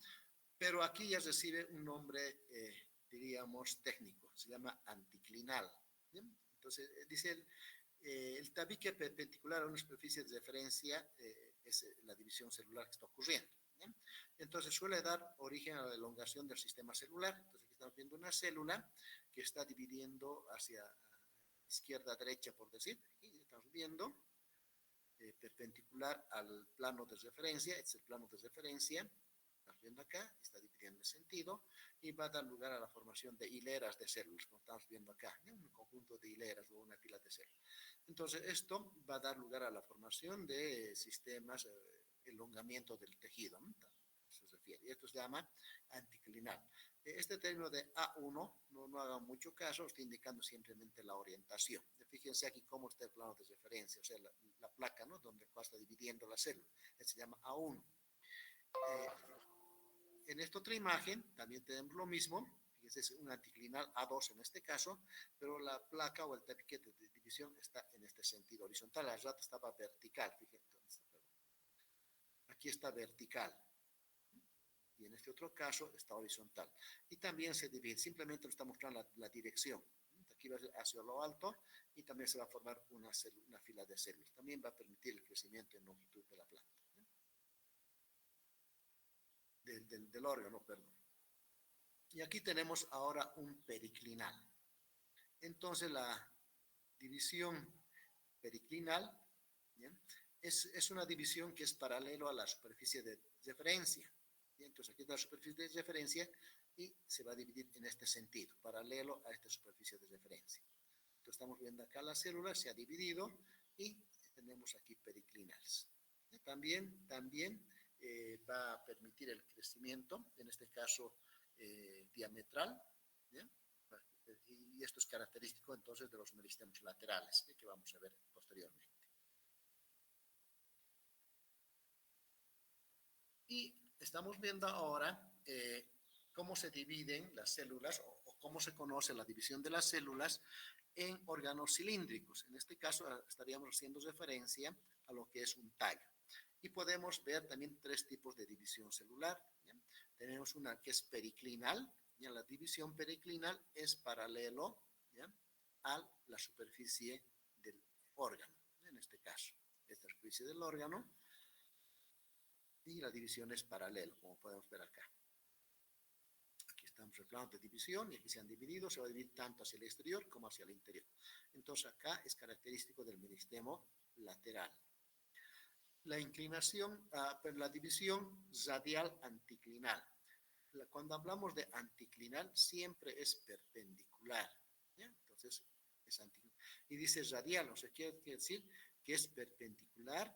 pero aquí ya recibe un nombre, diríamos, técnico, se llama anticlinal. ¿Bien? Entonces, dice el tabique perpendicular a una superficie de referencia es la división celular que está ocurriendo. ¿Bien? Entonces, suele dar origen a la elongación del sistema celular. Entonces, aquí estamos viendo una célula que está dividiendo hacia izquierda, derecha, por decir. Aquí estamos viendo perpendicular al plano de referencia, este es el plano de referencia, estamos viendo acá, está dividiendo en sentido, y va a dar lugar a la formación de hileras de células, como estamos viendo acá, ¿no? Un conjunto de hileras o una fila de células. Entonces, esto va a dar lugar a la formación de sistemas, elongamiento del tejido, ¿no? Se refiere, y esto se llama anticlinal. Este término de A1, no hagan mucho caso, está indicando simplemente la orientación. Fíjense aquí cómo está el plano de referencia, o sea, la placa, ¿no? Donde está dividiendo la célula. Este se llama A1. En esta otra imagen también tenemos lo mismo. Fíjense, es un anticlinal A2 en este caso, pero la placa o el tabique de división está en este sentido horizontal. La rata estaba vertical, fíjense. Aquí está vertical. Y en este otro caso está horizontal. Y también se divide, simplemente nos está mostrando la dirección. Aquí va hacia lo alto y también se va a formar una fila de células. También va a permitir el crecimiento en longitud de la planta. Del órgano, perdón. Y aquí tenemos ahora un periclinal. Entonces la división periclinal, ¿bien? Es una división que es paralelo a la superficie de referencia. ¿Bien? Entonces aquí está la superficie de referencia y se va a dividir en este sentido, paralelo a esta superficie de referencia. Entonces estamos viendo acá la célula, se ha dividido y tenemos aquí periclinales. También va a permitir el crecimiento, en este caso diametral, ¿bien? Y esto es característico entonces de los meristemos laterales, que vamos a ver posteriormente. Y estamos viendo ahora cómo se dividen las células o cómo se conoce la división de las células en órganos cilíndricos. En este caso estaríamos haciendo referencia a lo que es un tallo. Y podemos ver también tres tipos de división celular. ¿Bien? Tenemos una que es periclinal, Ya, la división periclinal es paralelo, ¿ya?, a la superficie del órgano, en este caso. Esta superficie del órgano y la división es paralelo, como podemos ver acá. Aquí estamos en el plano de división y aquí se han dividido, se va a dividir tanto hacia el exterior como hacia el interior. Entonces acá es característico del meristemo lateral. La inclinación, la división radial anticlinal. Cuando hablamos de anticlinal, siempre es perpendicular, ¿ya? Entonces, es anticlinal. Y dice radial, o sea, quiere decir que es perpendicular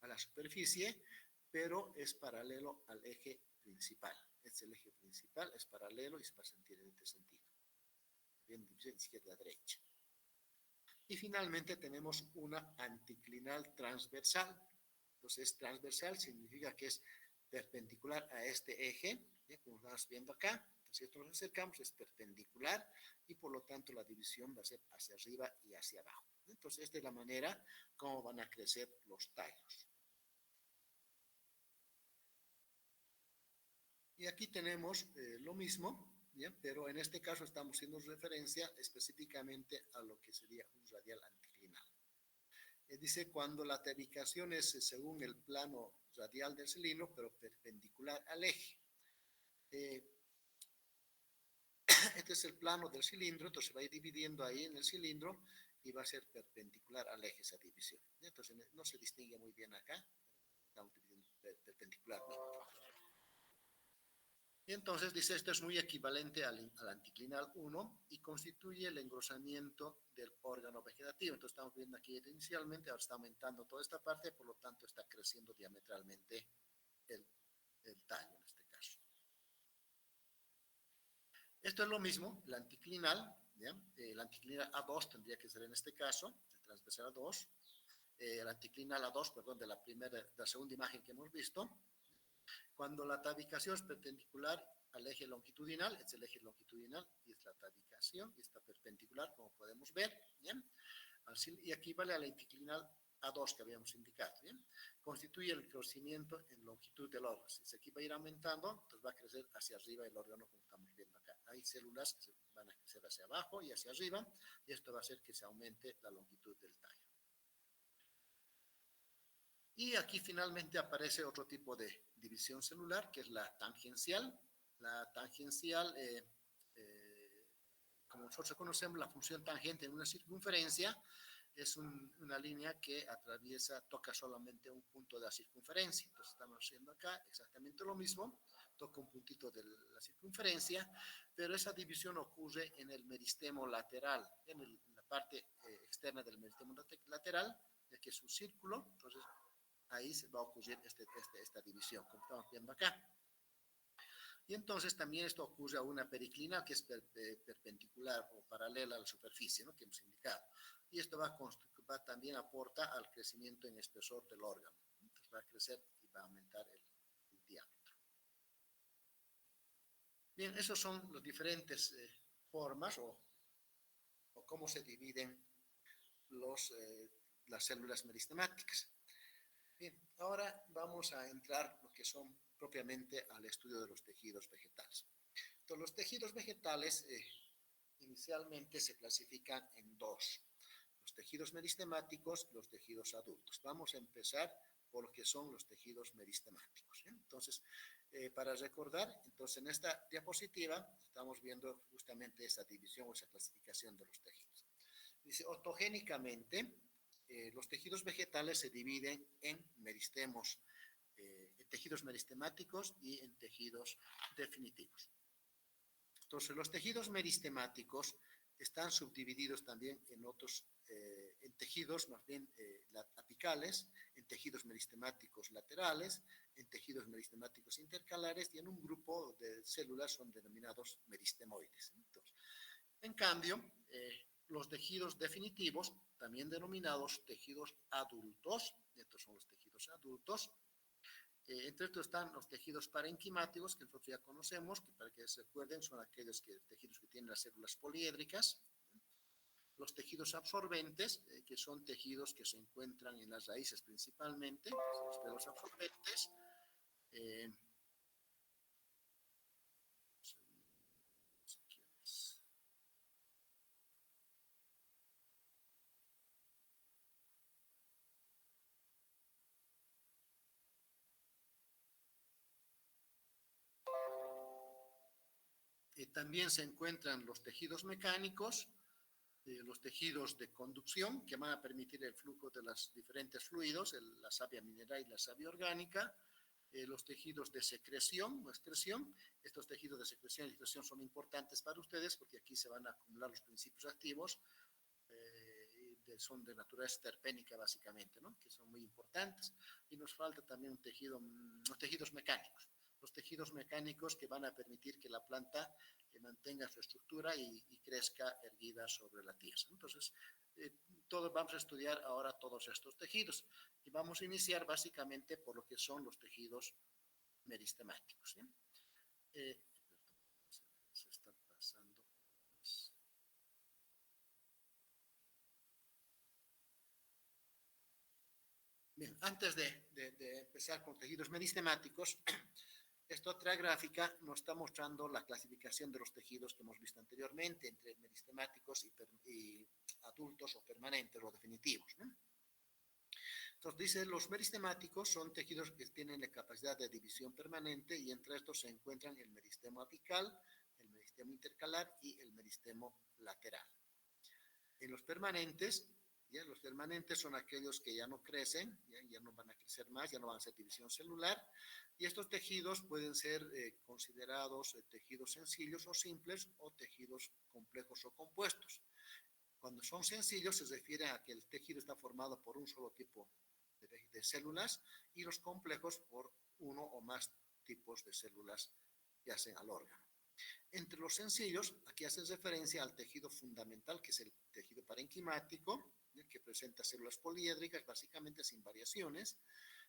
a la superficie, pero es paralelo al eje principal. Es el eje principal, es paralelo y se va a sentir en este sentido. Bien, división izquierda-derecha. Y finalmente tenemos una anticlinal transversal. Entonces, transversal significa que es perpendicular a este eje, ¿sí?, como estamos viendo acá. Entonces, si esto nos acercamos, es perpendicular y por lo tanto la división va a ser hacia arriba y hacia abajo. Entonces, esta es la manera como van a crecer los tallos. Y aquí tenemos lo mismo, ¿bien?, pero en este caso estamos haciendo referencia específicamente a lo que sería un radial anticlinal. Dice cuando la tabicación es según el plano radial del cilindro, pero perpendicular al eje. Este es el plano del cilindro, entonces se va a ir dividiendo ahí en el cilindro y va a ser perpendicular al eje esa división. Entonces no se distingue muy bien acá, estamos dividiendo perpendicularmente. Y entonces dice, esto es muy equivalente al anticlinal 1 y constituye el engrosamiento del órgano vegetativo. Entonces estamos viendo aquí inicialmente, ahora está aumentando toda esta parte, por lo tanto está creciendo diametralmente el tallo en este caso. Esto es lo mismo, el anticlinal, ¿ya? El anticlinal A2 tendría que ser en este caso, el transversal A2, el anticlinal A2, perdón, de la segunda imagen que hemos visto. Cuando la tabicación es perpendicular al eje longitudinal, es el eje longitudinal y es la tabicación, y está perpendicular, como podemos ver, ¿bien? Y aquí vale al anticlinal A2 que habíamos indicado, ¿bien? Constituye el crecimiento en longitud del órgano. Si aquí va a ir aumentando, entonces va a crecer hacia arriba el órgano, como estamos viendo acá. Hay células que van a crecer hacia abajo y hacia arriba, y esto va a hacer que se aumente la longitud del tallo. Y aquí finalmente aparece otro tipo de división celular, que es la tangencial. La tangencial, como nosotros conocemos, la función tangente en una circunferencia es una línea que atraviesa, toca solamente un punto de la circunferencia. Entonces estamos haciendo acá exactamente lo mismo, toca un puntito de la circunferencia, pero esa división ocurre en el meristemo lateral, en la parte externa del meristemo lateral, que es un círculo. Entonces ahí se va a ocurrir esta división, como estamos viendo acá. Y entonces también esto ocurre a una periclinal que es perpendicular o paralela a la superficie, ¿no?, que hemos indicado. Y esto también aporta al crecimiento en espesor del órgano. Entonces va a crecer y va a aumentar el diámetro. Bien, esas son las diferentes formas o cómo se dividen las células meristemáticas. Bien, ahora vamos a entrar lo que son propiamente al estudio de los tejidos vegetales. Entonces, los tejidos vegetales inicialmente se clasifican en dos: los tejidos meristemáticos y los tejidos adultos. Vamos a empezar por lo que son los tejidos meristemáticos, ¿sí? Entonces, para recordar, entonces en esta diapositiva estamos viendo justamente esa división o esa clasificación de los tejidos. Dice, ortogénicamente, los tejidos vegetales se dividen en meristemos, en tejidos meristemáticos y en tejidos definitivos. Entonces, los tejidos meristemáticos están subdivididos también en otros, en tejidos más bien apicales, en tejidos meristemáticos laterales, en tejidos meristemáticos intercalares y en un grupo de células son denominados meristemoides. Entonces, en cambio, los tejidos definitivos, también denominados tejidos adultos, estos son los tejidos adultos. Entre estos están los tejidos parenquimáticos, que nosotros ya conocemos, que para que se recuerden son aquellos tejidos que tienen las células poliédricas. Los tejidos absorbentes, que son tejidos que se encuentran en las raíces principalmente, los pelos absorbentes. También se encuentran los tejidos mecánicos, los tejidos de conducción que van a permitir el flujo de los diferentes fluidos, la savia mineral y la savia orgánica, los tejidos de secreción o excreción. Estos tejidos de secreción y excreción son importantes para ustedes porque aquí se van a acumular los principios activos, son de naturaleza terpénica básicamente, ¿no? Que son muy importantes. Y nos falta también un tejido, los tejidos mecánicos. Los tejidos mecánicos que van a permitir que la planta mantenga su estructura y crezca erguida sobre la tierra. Entonces, todos vamos a estudiar ahora todos estos tejidos y vamos a iniciar básicamente por lo que son los tejidos meristemáticos. ¿Sí? Se está pasando. Bien, antes de empezar con tejidos meristemáticos, esta otra gráfica nos está mostrando la clasificación de los tejidos que hemos visto anteriormente entre meristemáticos y adultos o permanentes o definitivos, ¿no? Entonces dice, los meristemáticos son tejidos que tienen la capacidad de división permanente y entre estos se encuentran el meristemo apical, el meristemo intercalar y el meristemo lateral. En los permanentes, ¿ya? Los permanentes son aquellos que ya no crecen, ya no van a crecer más, ya no van a ser división celular, y estos tejidos pueden ser considerados tejidos sencillos o simples o tejidos complejos o compuestos. Cuando son sencillos se refiere a que el tejido está formado por un solo tipo de células y los complejos por uno o más tipos de células que hacen al órgano. Entre los sencillos, aquí hace referencia al tejido fundamental, que es el tejido parenquimático, que presenta células poliédricas, básicamente sin variaciones,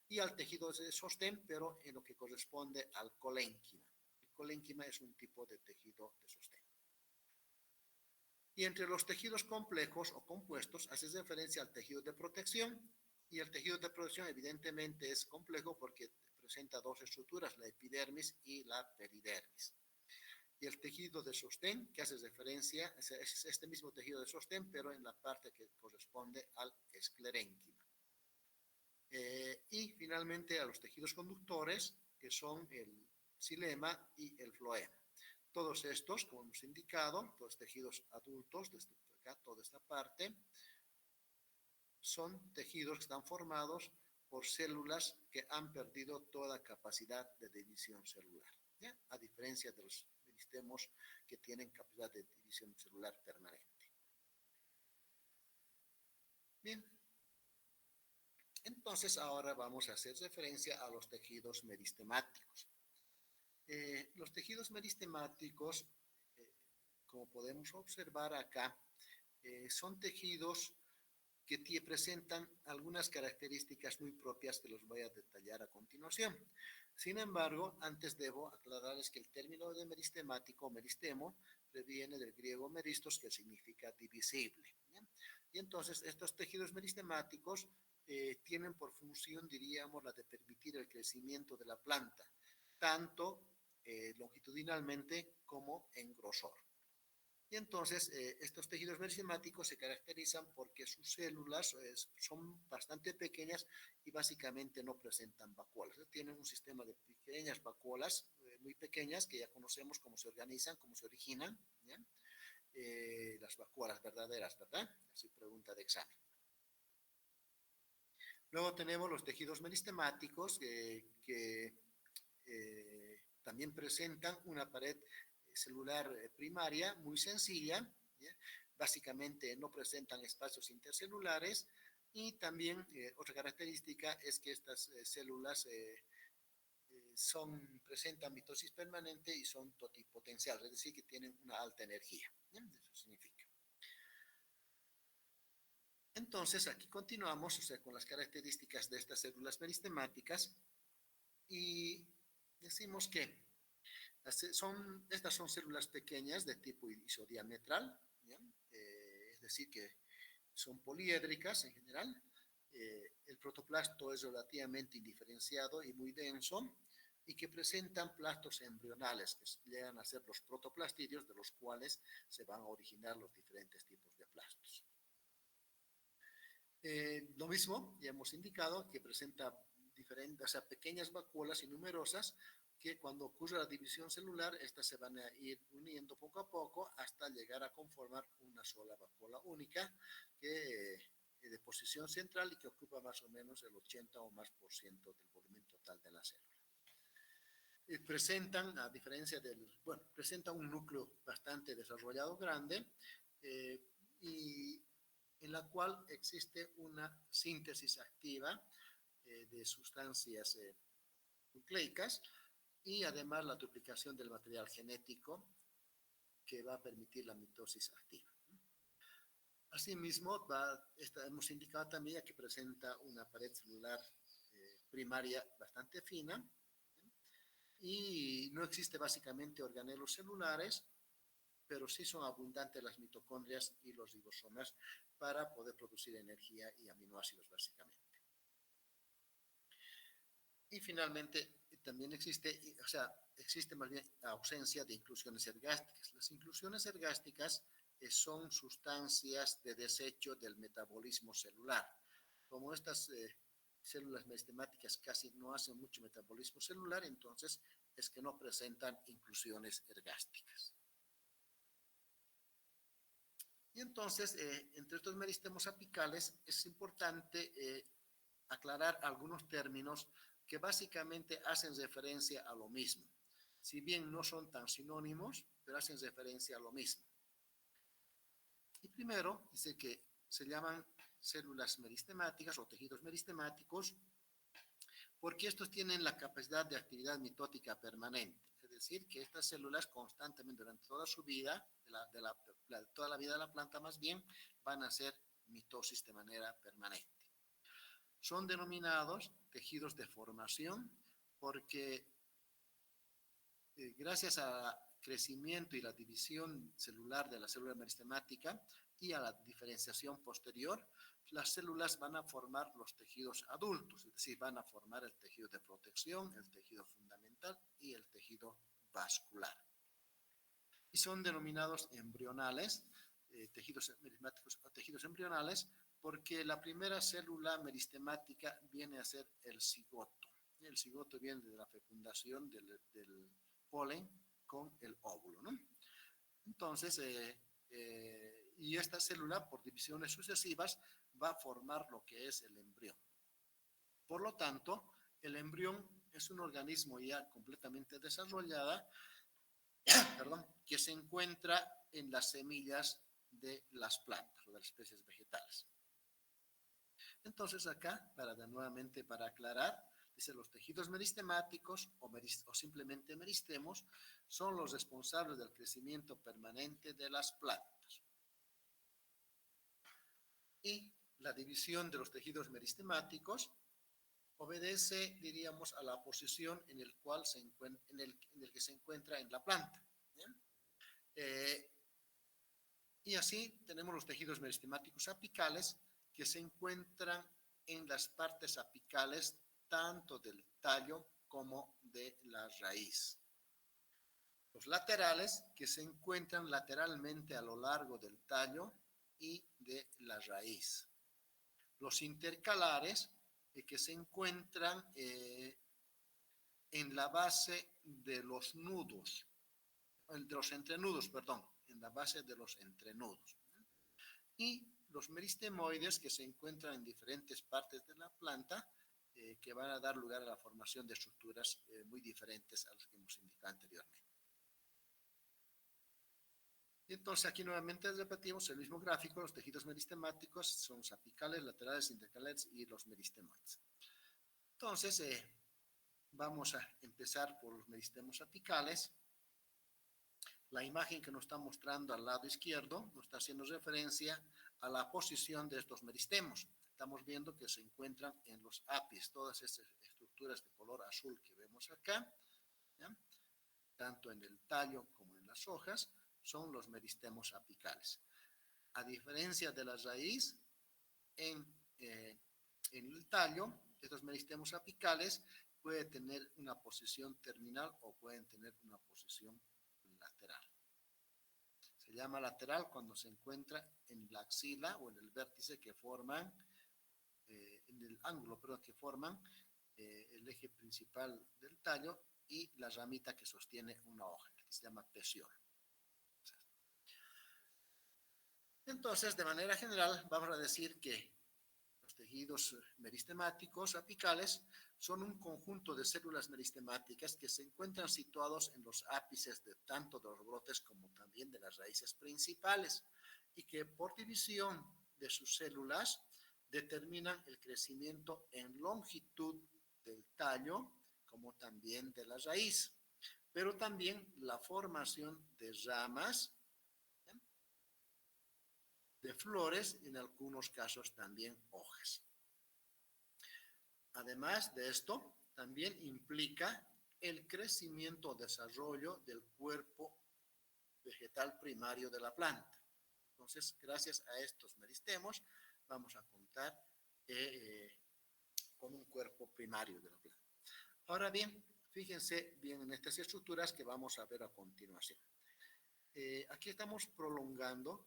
y al tejido de sostén, pero en lo que corresponde al colénquima. El colénquima es un tipo de tejido de sostén. Y entre los tejidos complejos o compuestos, hace referencia al tejido de protección, y el tejido de protección evidentemente es complejo porque presenta dos estructuras, la epidermis y la peridermis. Y el tejido de sostén, que hace referencia, es este mismo tejido de sostén, pero en la parte que corresponde al esclerénquima. Y finalmente a los tejidos conductores, que son el xilema y el floema. Todos estos, como hemos indicado, los tejidos adultos, desde acá, toda esta parte, son tejidos que están formados por células que han perdido toda capacidad de división celular, ¿ya? A diferencia de los meristemos que tienen capacidad de división celular permanente. Bien. Entonces ahora vamos a hacer referencia a los tejidos meristemáticos. Los tejidos meristemáticos, como podemos observar acá, son tejidos que presentan algunas características muy propias que los voy a detallar a continuación. Sin embargo, antes debo aclararles que el término de meristemático o meristemo proviene del griego meristos, que significa divisible, ¿ya? Y entonces estos tejidos meristemáticos tienen por función, diríamos, la de permitir el crecimiento de la planta, tanto longitudinalmente como en grosor. Y entonces estos tejidos meristemáticos se caracterizan porque sus células son bastante pequeñas y básicamente no presentan vacuolas. Tienen un sistema de pequeñas vacuolas muy pequeñas que ya conocemos cómo se organizan, cómo se originan, ¿ya? Las vacuolas verdaderas, ¿verdad? Así pregunta de examen. Luego tenemos los tejidos meristemáticos que también presentan una pared celular primaria muy sencilla, ¿ya? Básicamente no presentan espacios intercelulares y también otra característica es que estas células presentan mitosis permanente y son totipotenciales, es decir, que tienen una alta energía, ¿ya? Eso significa. Entonces aquí continuamos, o sea, con las características de estas células meristemáticas y decimos que estas son células pequeñas de tipo isodiametral, ¿ya? Es decir, que son poliédricas en general. El protoplasto es relativamente indiferenciado y muy denso y que presentan plastos embrionales que llegan a ser los protoplastidios, de los cuales se van a originar los diferentes tipos de plastos. Lo mismo, ya hemos indicado que presenta diferentes, o sea, pequeñas vacuolas y numerosas que cuando ocurre la división celular, estas se van a ir uniendo poco a poco hasta llegar a conformar una sola vacuola única que de posición central y que ocupa más o menos el 80 o más por ciento del volumen total de la célula. Presentan, a diferencia presentan un núcleo bastante desarrollado grande y en la cual existe una síntesis activa de sustancias nucleicas y además la duplicación del material genético que va a permitir la mitosis activa. Asimismo, hemos indicado también que presenta una pared celular primaria bastante fina y no existe básicamente organelos celulares, pero sí son abundantes las mitocondrias y los ribosomas para poder producir energía y aminoácidos básicamente. Y finalmente también existe más bien ausencia de inclusiones ergásticas. Las inclusiones ergásticas son sustancias de desecho del metabolismo celular. Como estas células meristemáticas casi no hacen mucho metabolismo celular, entonces es que no presentan inclusiones ergásticas. Y entonces, entre estos meristemos apicales, es importante aclarar algunos términos que básicamente hacen referencia a lo mismo. Si bien no son tan sinónimos, pero hacen referencia a lo mismo. Y primero, dice que se llaman células meristemáticas o tejidos meristemáticos porque estos tienen la capacidad de actividad mitótica permanente. Es decir, que estas células constantemente durante toda su vida, toda la vida de la planta más bien, van a hacer mitosis de manera permanente. Son denominados tejidos de formación porque gracias al crecimiento y la división celular de la célula meristemática y a la diferenciación posterior, las células van a formar los tejidos adultos, es decir, van a formar el tejido de protección, el tejido fundamental y el tejido vascular. Y son denominados embrionales, tejidos meristemáticos o tejidos embrionales, porque la primera célula meristemática viene a ser el cigoto. El cigoto viene de la fecundación del polen con el óvulo, ¿no? Entonces, y esta célula, por divisiones sucesivas, va a formar lo que es el embrión. Por lo tanto, el embrión es un organismo ya completamente desarrollado, que se encuentra en las semillas de las plantas o de las especies vegetales. Entonces acá, nuevamente para aclarar, dice los tejidos meristemáticos o simplemente meristemos son los responsables del crecimiento permanente de las plantas. Y la división de los tejidos meristemáticos obedece, diríamos, a la posición en el que se encuentra en la planta. Y así tenemos los tejidos meristemáticos apicales que se encuentran en las partes apicales tanto del tallo como de la raíz. Los laterales que se encuentran lateralmente a lo largo del tallo y de la raíz. Los intercalares que se encuentran en la base de los nudos, de los entrenudos, perdón, en la base de los entrenudos. Y los meristemoides que se encuentran en diferentes partes de la planta que van a dar lugar a la formación de estructuras muy diferentes a las que hemos indicado anteriormente. Y entonces aquí nuevamente repetimos el mismo gráfico, los tejidos meristemáticos son los apicales, laterales, intercalares y los meristemoides. Entonces vamos a empezar por los meristemos apicales. La imagen que nos está mostrando al lado izquierdo nos está haciendo referencia a la posición de estos meristemos. Estamos viendo que se encuentran en los apis, todas estas estructuras de color azul que vemos acá, ¿ya? Tanto en el tallo como en las hojas, son los meristemos apicales. A diferencia de la raíz, en el tallo, estos meristemos apicales pueden tener una posición terminal o pueden tener una posición lateral. Se llama lateral cuando se encuentra en la axila o en el vértice que forman, en el ángulo, perdón, que forman el eje principal del tallo y la ramita que sostiene una hoja, que se llama peciolo. Entonces, de manera general, vamos a decir que los tejidos meristemáticos apicales son un conjunto de células meristemáticas que se encuentran situados en los ápices de tanto de los brotes como también de las raíces principales y que por división de sus células determinan el crecimiento en longitud del tallo como también de la raíz, pero también la formación de ramas, de flores y en algunos casos también hojas. Además de esto, también implica el crecimiento o desarrollo del cuerpo vegetal primario de la planta. Entonces, gracias a estos meristemos, vamos a contar con un cuerpo primario de la planta. Ahora bien, fíjense bien en estas estructuras que vamos a ver a continuación. Aquí estamos prolongando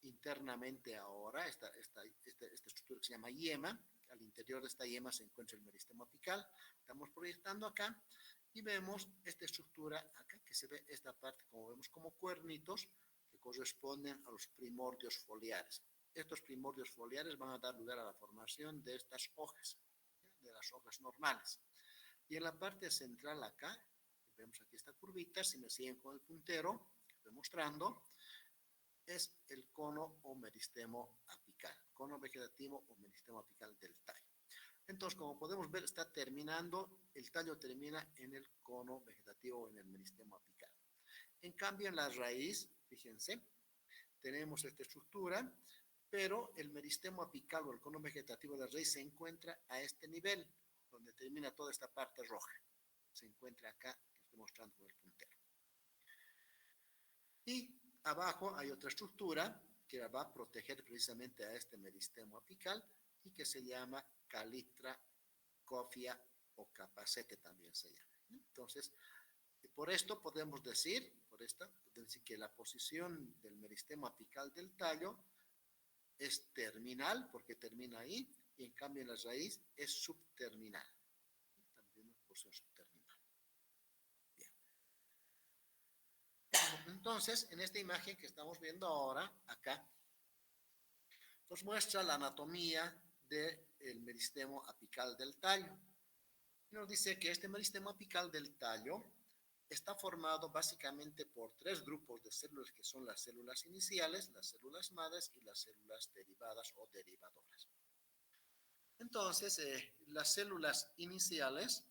internamente ahora esta estructura que se llama yema. Al interior de esta yema se encuentra el meristemo apical. Estamos proyectando acá y vemos esta estructura acá, que se ve esta parte, como vemos, como cuernitos que corresponden a los primordios foliares. Estos primordios foliares van a dar lugar a la formación de estas hojas, de las hojas normales. Y en la parte central acá, vemos aquí esta curvita, si me siguen con el puntero, que estoy mostrando, es el cono o meristemo apical, cono vegetativo o meristemo apical del tallo. Entonces, como podemos ver, está terminando, el tallo termina en el cono vegetativo o en el meristemo apical. En cambio, en la raíz, fíjense, tenemos esta estructura, pero el meristemo apical o el cono vegetativo de la raíz se encuentra a este nivel, donde termina toda esta parte roja. Se encuentra acá, que estoy mostrando con el puntero. Y abajo hay otra estructura que va a proteger precisamente a este meristemo apical y que se llama calitra, cofia o capacete también se llama. Entonces, por esto podemos decir que la posición del meristemo apical del tallo es terminal, porque termina ahí, y en cambio en la raíz es subterminal. También una posición subterminal. Bien. Entonces, en esta imagen que estamos viendo ahora, acá, nos muestra la anatomía del meristemo apical del tallo. Nos dice que este meristemo apical del tallo está formado básicamente por tres grupos de células que son las células iniciales, las células madres y las células derivadas o derivadoras. Entonces, las células iniciales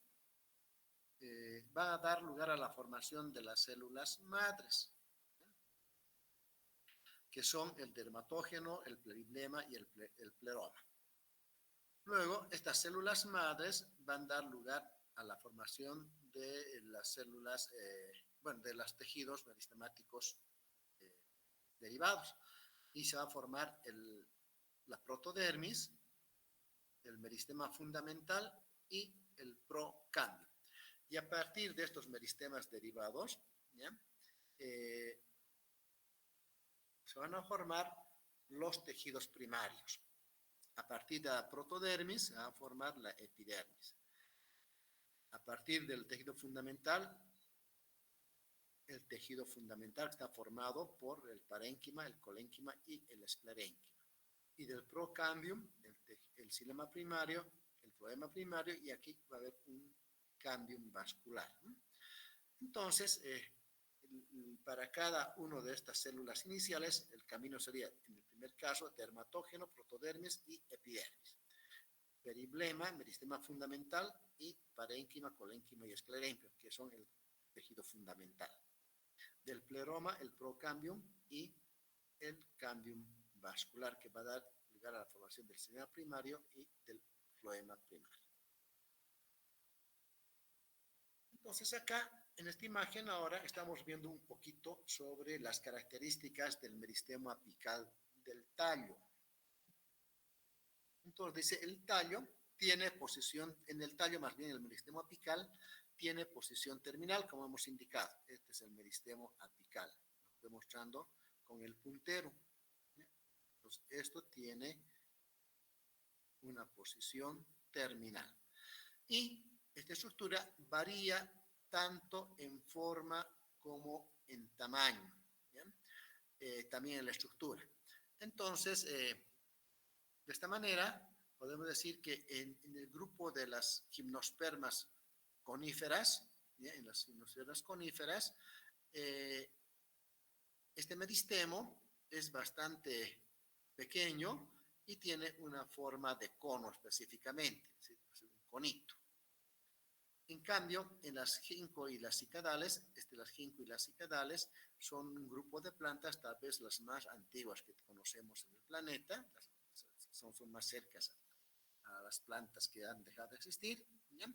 van a dar lugar a la formación de las células madres, que son el dermatógeno, el pleriblema y el pleroma. Luego, estas células madres van a dar lugar a la formación de las células, de los tejidos meristemáticos derivados. Y se va a formar la protodermis, el meristema fundamental y el procambio. Y a partir de estos meristemas derivados, ¿ya? Se van a formar los tejidos primarios. A partir de la protodermis se va a formar la epidermis. A partir del tejido fundamental, el tejido fundamental está formado por el parénquima, el colénquima y el esclerénquima. Y del procambium, el xilema primario, el floema primario, y aquí va a haber un cambium vascular. Entonces, para cada una de estas células iniciales, el camino sería, en el primer caso, dermatógeno, protodermis y epidermis. Periblema, meristema fundamental, y parénquima, colénquima y esclerénquima, que son el tejido fundamental. Del pleroma, el procambium y el cambium vascular, que va a dar lugar a la formación del xilema primario y del floema primario. Entonces acá, en esta imagen ahora, estamos viendo un poquito sobre las características del meristemo apical del tallo. Entonces dice, el tallo tiene posición, en el tallo más bien el meristemo apical tiene posición terminal, como hemos indicado. Este es el meristemo apical. Lo estoy mostrando con el puntero. Entonces, esto tiene una posición terminal. Y Esta estructura varía tanto en forma como en tamaño, ¿ya? También en la estructura. Entonces, de esta manera, podemos decir que en el grupo de las gimnospermas coníferas, ¿ya? En las gimnospermas coníferas, eh, este meristemo es bastante pequeño y tiene una forma de cono específicamente, ¿sí? Un conito. En cambio, en las ginkgo y las cicadales, las ginkgo y las cicadales son un grupo de plantas, tal vez las más antiguas que conocemos en el planeta, son más cercas a las plantas que han dejado de existir, ¿ya?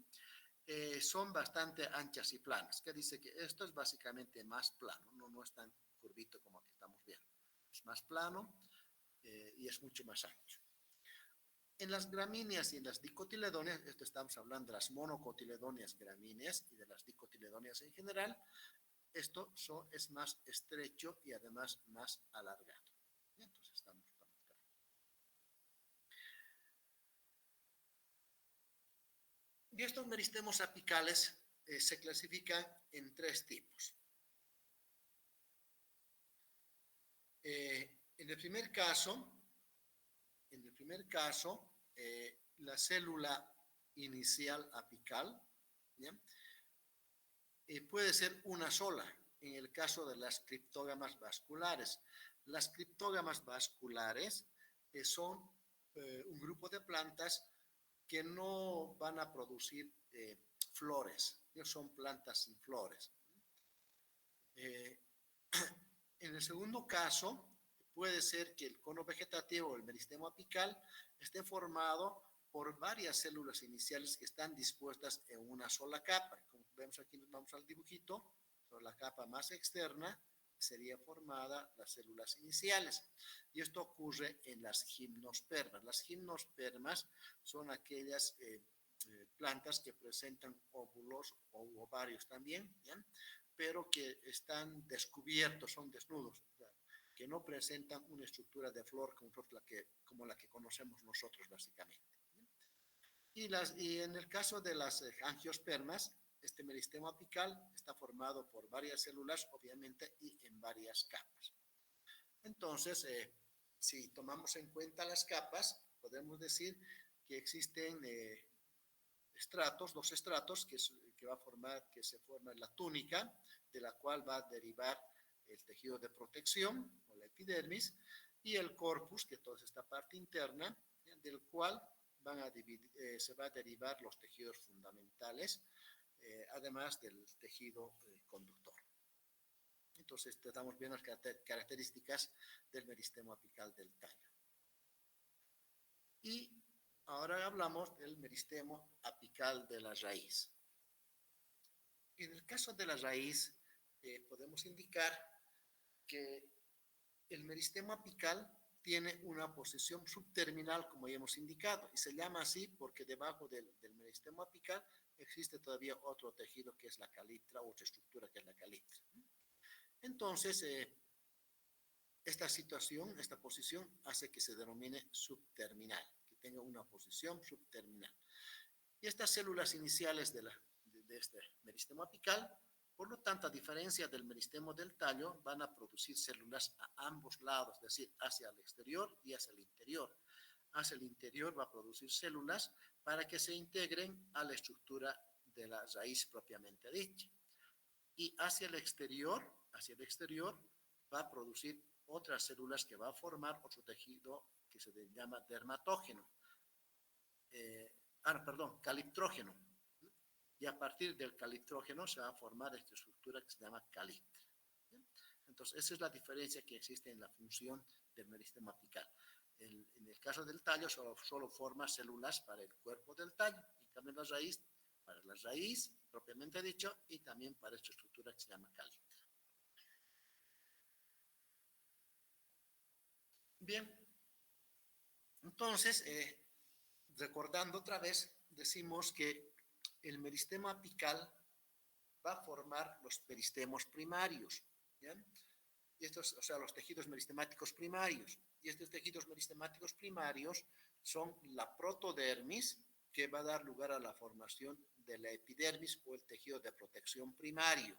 Son bastante anchas y planas, que dice que esto es básicamente más plano, no es tan curvito como que estamos viendo, es más plano y es mucho más ancho. En las gramíneas y en las dicotiledóneas, esto estamos hablando de las monocotiledóneas gramíneas y de las dicotiledóneas en general, es más estrecho y además más alargado. Entonces estamos claro. Y estos meristemos apicales se clasifican en 3 tipos. En el primer caso, la célula inicial apical, ¿ya? Puede ser una sola, en el caso de las criptógamas vasculares. Las criptógamas vasculares son un grupo de plantas que no van a producir flores, son plantas sin flores. En el segundo caso, puede ser que el cono vegetativo o el meristemo apical esté formado por varias células iniciales que están dispuestas en una sola capa. Como vemos aquí, nos vamos al dibujito, sobre la capa más externa sería formada las células iniciales. Y esto ocurre en las gimnospermas. Las gimnospermas son aquellas plantas que presentan óvulos o ovarios también, ¿ya? Pero que están descubiertos, son desnudos, ¿ya? Que no presentan una estructura de flor como la que conocemos nosotros básicamente. Y en el caso de las angiospermas, este meristemo apical está formado por varias células, obviamente, y en varias capas. Entonces, si tomamos en cuenta las capas, podemos decir que existen dos estratos que se forma la túnica, de la cual va a derivar el tejido de protección o la epidermis, y el corpus, que toda esta parte interna, del cual se va a derivar los tejidos fundamentales, además del tejido conductor. Entonces, estamos viendo las características del meristemo apical del tallo. Y ahora hablamos del meristemo apical de la raíz. En el caso de la raíz, podemos indicar que el meristemo apical tiene una posición subterminal, como ya hemos indicado, y se llama así porque debajo del meristemo apical existe todavía otro tejido que es la calitra, otra estructura que es la calitra. Entonces, esta posición hace que se denomine subterminal, que tenga una posición subterminal. Y estas células iniciales de este meristemo apical, por lo tanto, a diferencia del meristemo del tallo, van a producir células a ambos lados, es decir, hacia el exterior y hacia el interior. Hacia el interior va a producir células para que se integren a la estructura de la raíz propiamente dicha. Y hacia el exterior va a producir otras células que va a formar otro tejido que se llama dermatógeno. Caliptrógeno. Y a partir del caliptrógeno se va a formar esta estructura que se llama calitra. Entonces, esa es la diferencia que existe en la función del meristemo apical. En el caso del tallo, solo forma células para el cuerpo del tallo. En cambio, la raíz, para la raíz, propiamente dicho, y también para esta estructura que se llama calitra. Bien, entonces, recordando otra vez, decimos que el meristemo apical va a formar los peristemos primarios, ¿ya? Y estos, o sea, los tejidos meristemáticos primarios. Y estos tejidos meristemáticos primarios son la protodermis, que va a dar lugar a la formación de la epidermis o el tejido de protección primario.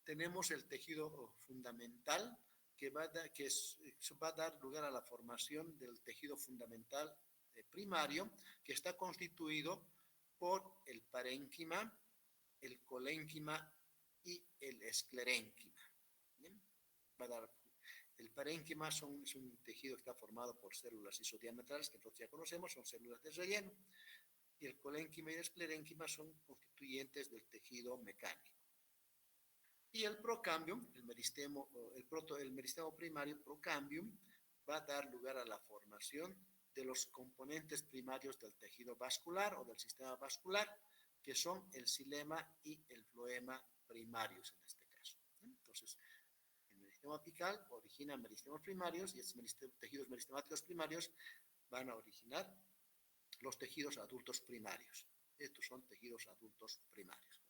Tenemos el tejido fundamental que va a dar lugar a la formación del tejido fundamental primario, que está constituido por el parénquima, el colénquima y el esclerénquima. ¿Bien? Va a dar, el parénquima es un tejido que está formado por células isodiametrales, que nosotros ya conocemos, son células de relleno, y el colénquima y el esclerénquima son constituyentes del tejido mecánico. Y el procambium, el meristemo primario procambium, va a dar lugar a la formación de los componentes primarios del tejido vascular o del sistema vascular, que son el xilema y el floema primarios en este caso. Entonces, el meristemo apical origina meristemos primarios y estos tejidos meristemáticos primarios van a originar los tejidos adultos primarios. Estos son tejidos adultos primarios.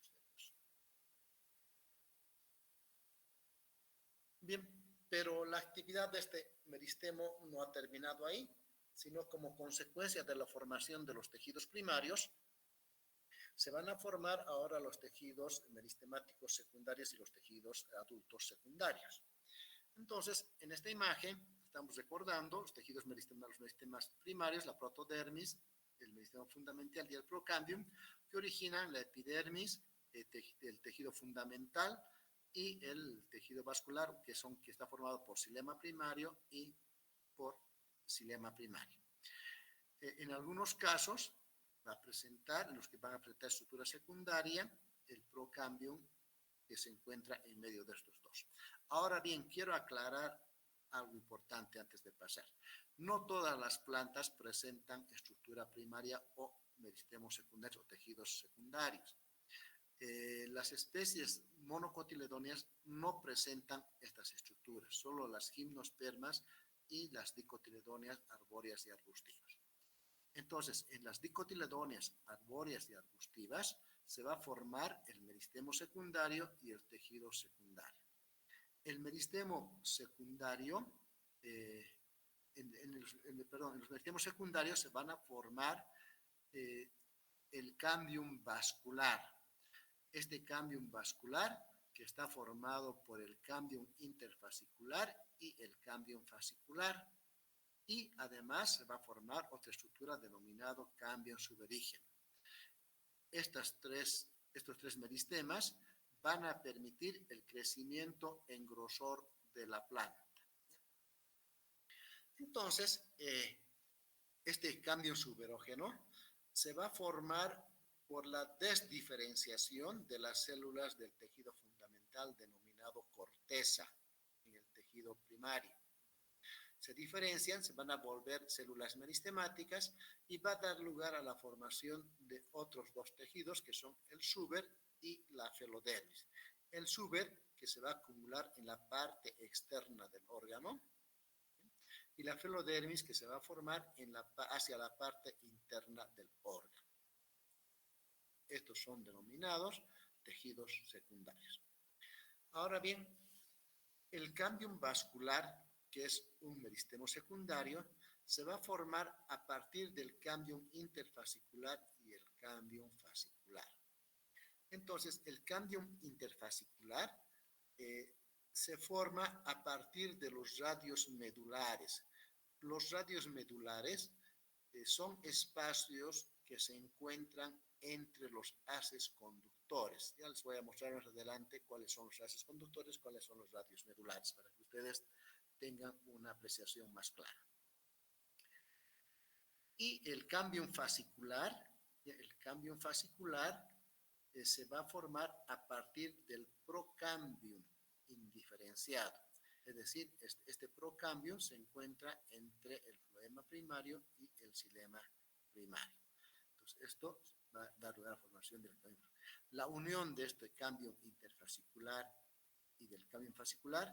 Bien, pero la actividad de este meristemo no ha terminado ahí, sino como consecuencia de la formación de los tejidos primarios, se van a formar ahora los tejidos meristemáticos secundarios y los tejidos adultos secundarios. Entonces, en esta imagen estamos recordando los tejidos meristemas primarios, la protodermis, el meristema fundamental y el procambium, que originan la epidermis, el tejido fundamental y el tejido vascular, que está formado por xilema primario y por xilema primario. En algunos casos va a presentar, en los que van a presentar estructura secundaria, el procambium que se encuentra en medio de estos dos. Ahora bien, quiero aclarar algo importante antes de pasar. No todas las plantas presentan estructura primaria o meristemos secundarios o tejidos secundarios. Las especies monocotiledóneas no presentan estas estructuras, solo las gimnospermas y las dicotiledóneas arbóreas y arbustivas. Entonces, en las dicotiledóneas arbóreas y arbustivas se va a formar el meristemo secundario y el tejido secundario. El meristemo secundario, en los meristemos secundarios se van a formar el cambium vascular. Este cambium vascular, que está formado por el cambium interfascicular y el cambium fascicular, y además se va a formar otra estructura denominado cambium suberígeno. Estos tres meristemas van a permitir el crecimiento en grosor de la planta. Entonces, este cambium suberógeno se va a formar por la desdiferenciación de las células del tejido fundamental denominado corteza en el tejido primario. Se diferencian, se van a volver células meristemáticas y va a dar lugar a la formación de otros dos tejidos que son el suber y la felodermis. El suber, que se va a acumular en la parte externa del órgano, y la felodermis, que se va a formar hacia la parte interna del órgano. Estos son denominados tejidos secundarios. Ahora bien, el cambium vascular, que es un meristemo secundario, se va a formar a partir del cambium interfascicular y el cambium fascicular. Entonces, el cambium interfascicular se forma a partir de los radios medulares. Los radios medulares son espacios que se encuentran entre los haces conductores. Ya les voy a mostrar más adelante cuáles son los haces conductores, cuáles son los radios medulares, para que ustedes tengan una apreciación más clara. Y el cambium fascicular se va a formar a partir del procambium indiferenciado. Es decir, este procambium se encuentra entre el floema primario y el xilema primario. Entonces, esto va a dar lugar a la formación del cambium. La unión de este cambium interfascicular y del cambium fascicular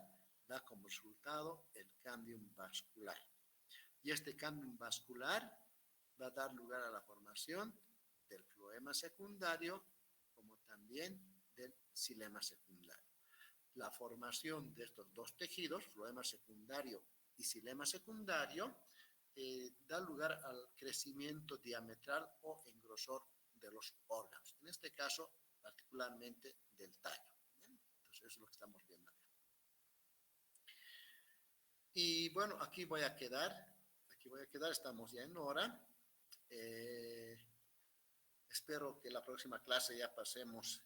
da como resultado el cambium vascular. Y este cambium vascular va a dar lugar a la formación del floema secundario, como también del xilema secundario. La formación de estos dos tejidos, floema secundario y xilema secundario, da lugar al crecimiento diametral o en grosor de los órganos. En este caso, particularmente del tallo. ¿Bien? Entonces, eso es lo que estamos viendo acá. Y bueno, aquí voy a quedar. Estamos ya en hora. Eh, Espero que la próxima clase ya pasemos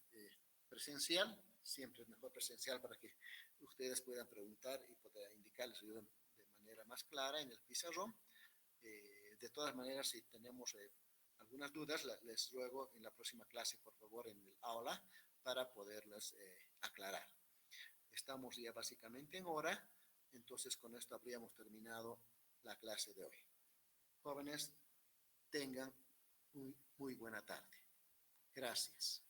presencial. Siempre es mejor presencial para que ustedes puedan preguntar y poder indicarles de manera más clara en el pizarrón. De todas maneras, si tenemos algunas dudas, les ruego en la próxima clase, por favor, en el aula, para poderlas aclarar. Estamos ya básicamente en hora, entonces con esto habríamos terminado la clase de hoy. Jóvenes, tengan muy buena tarde. Gracias.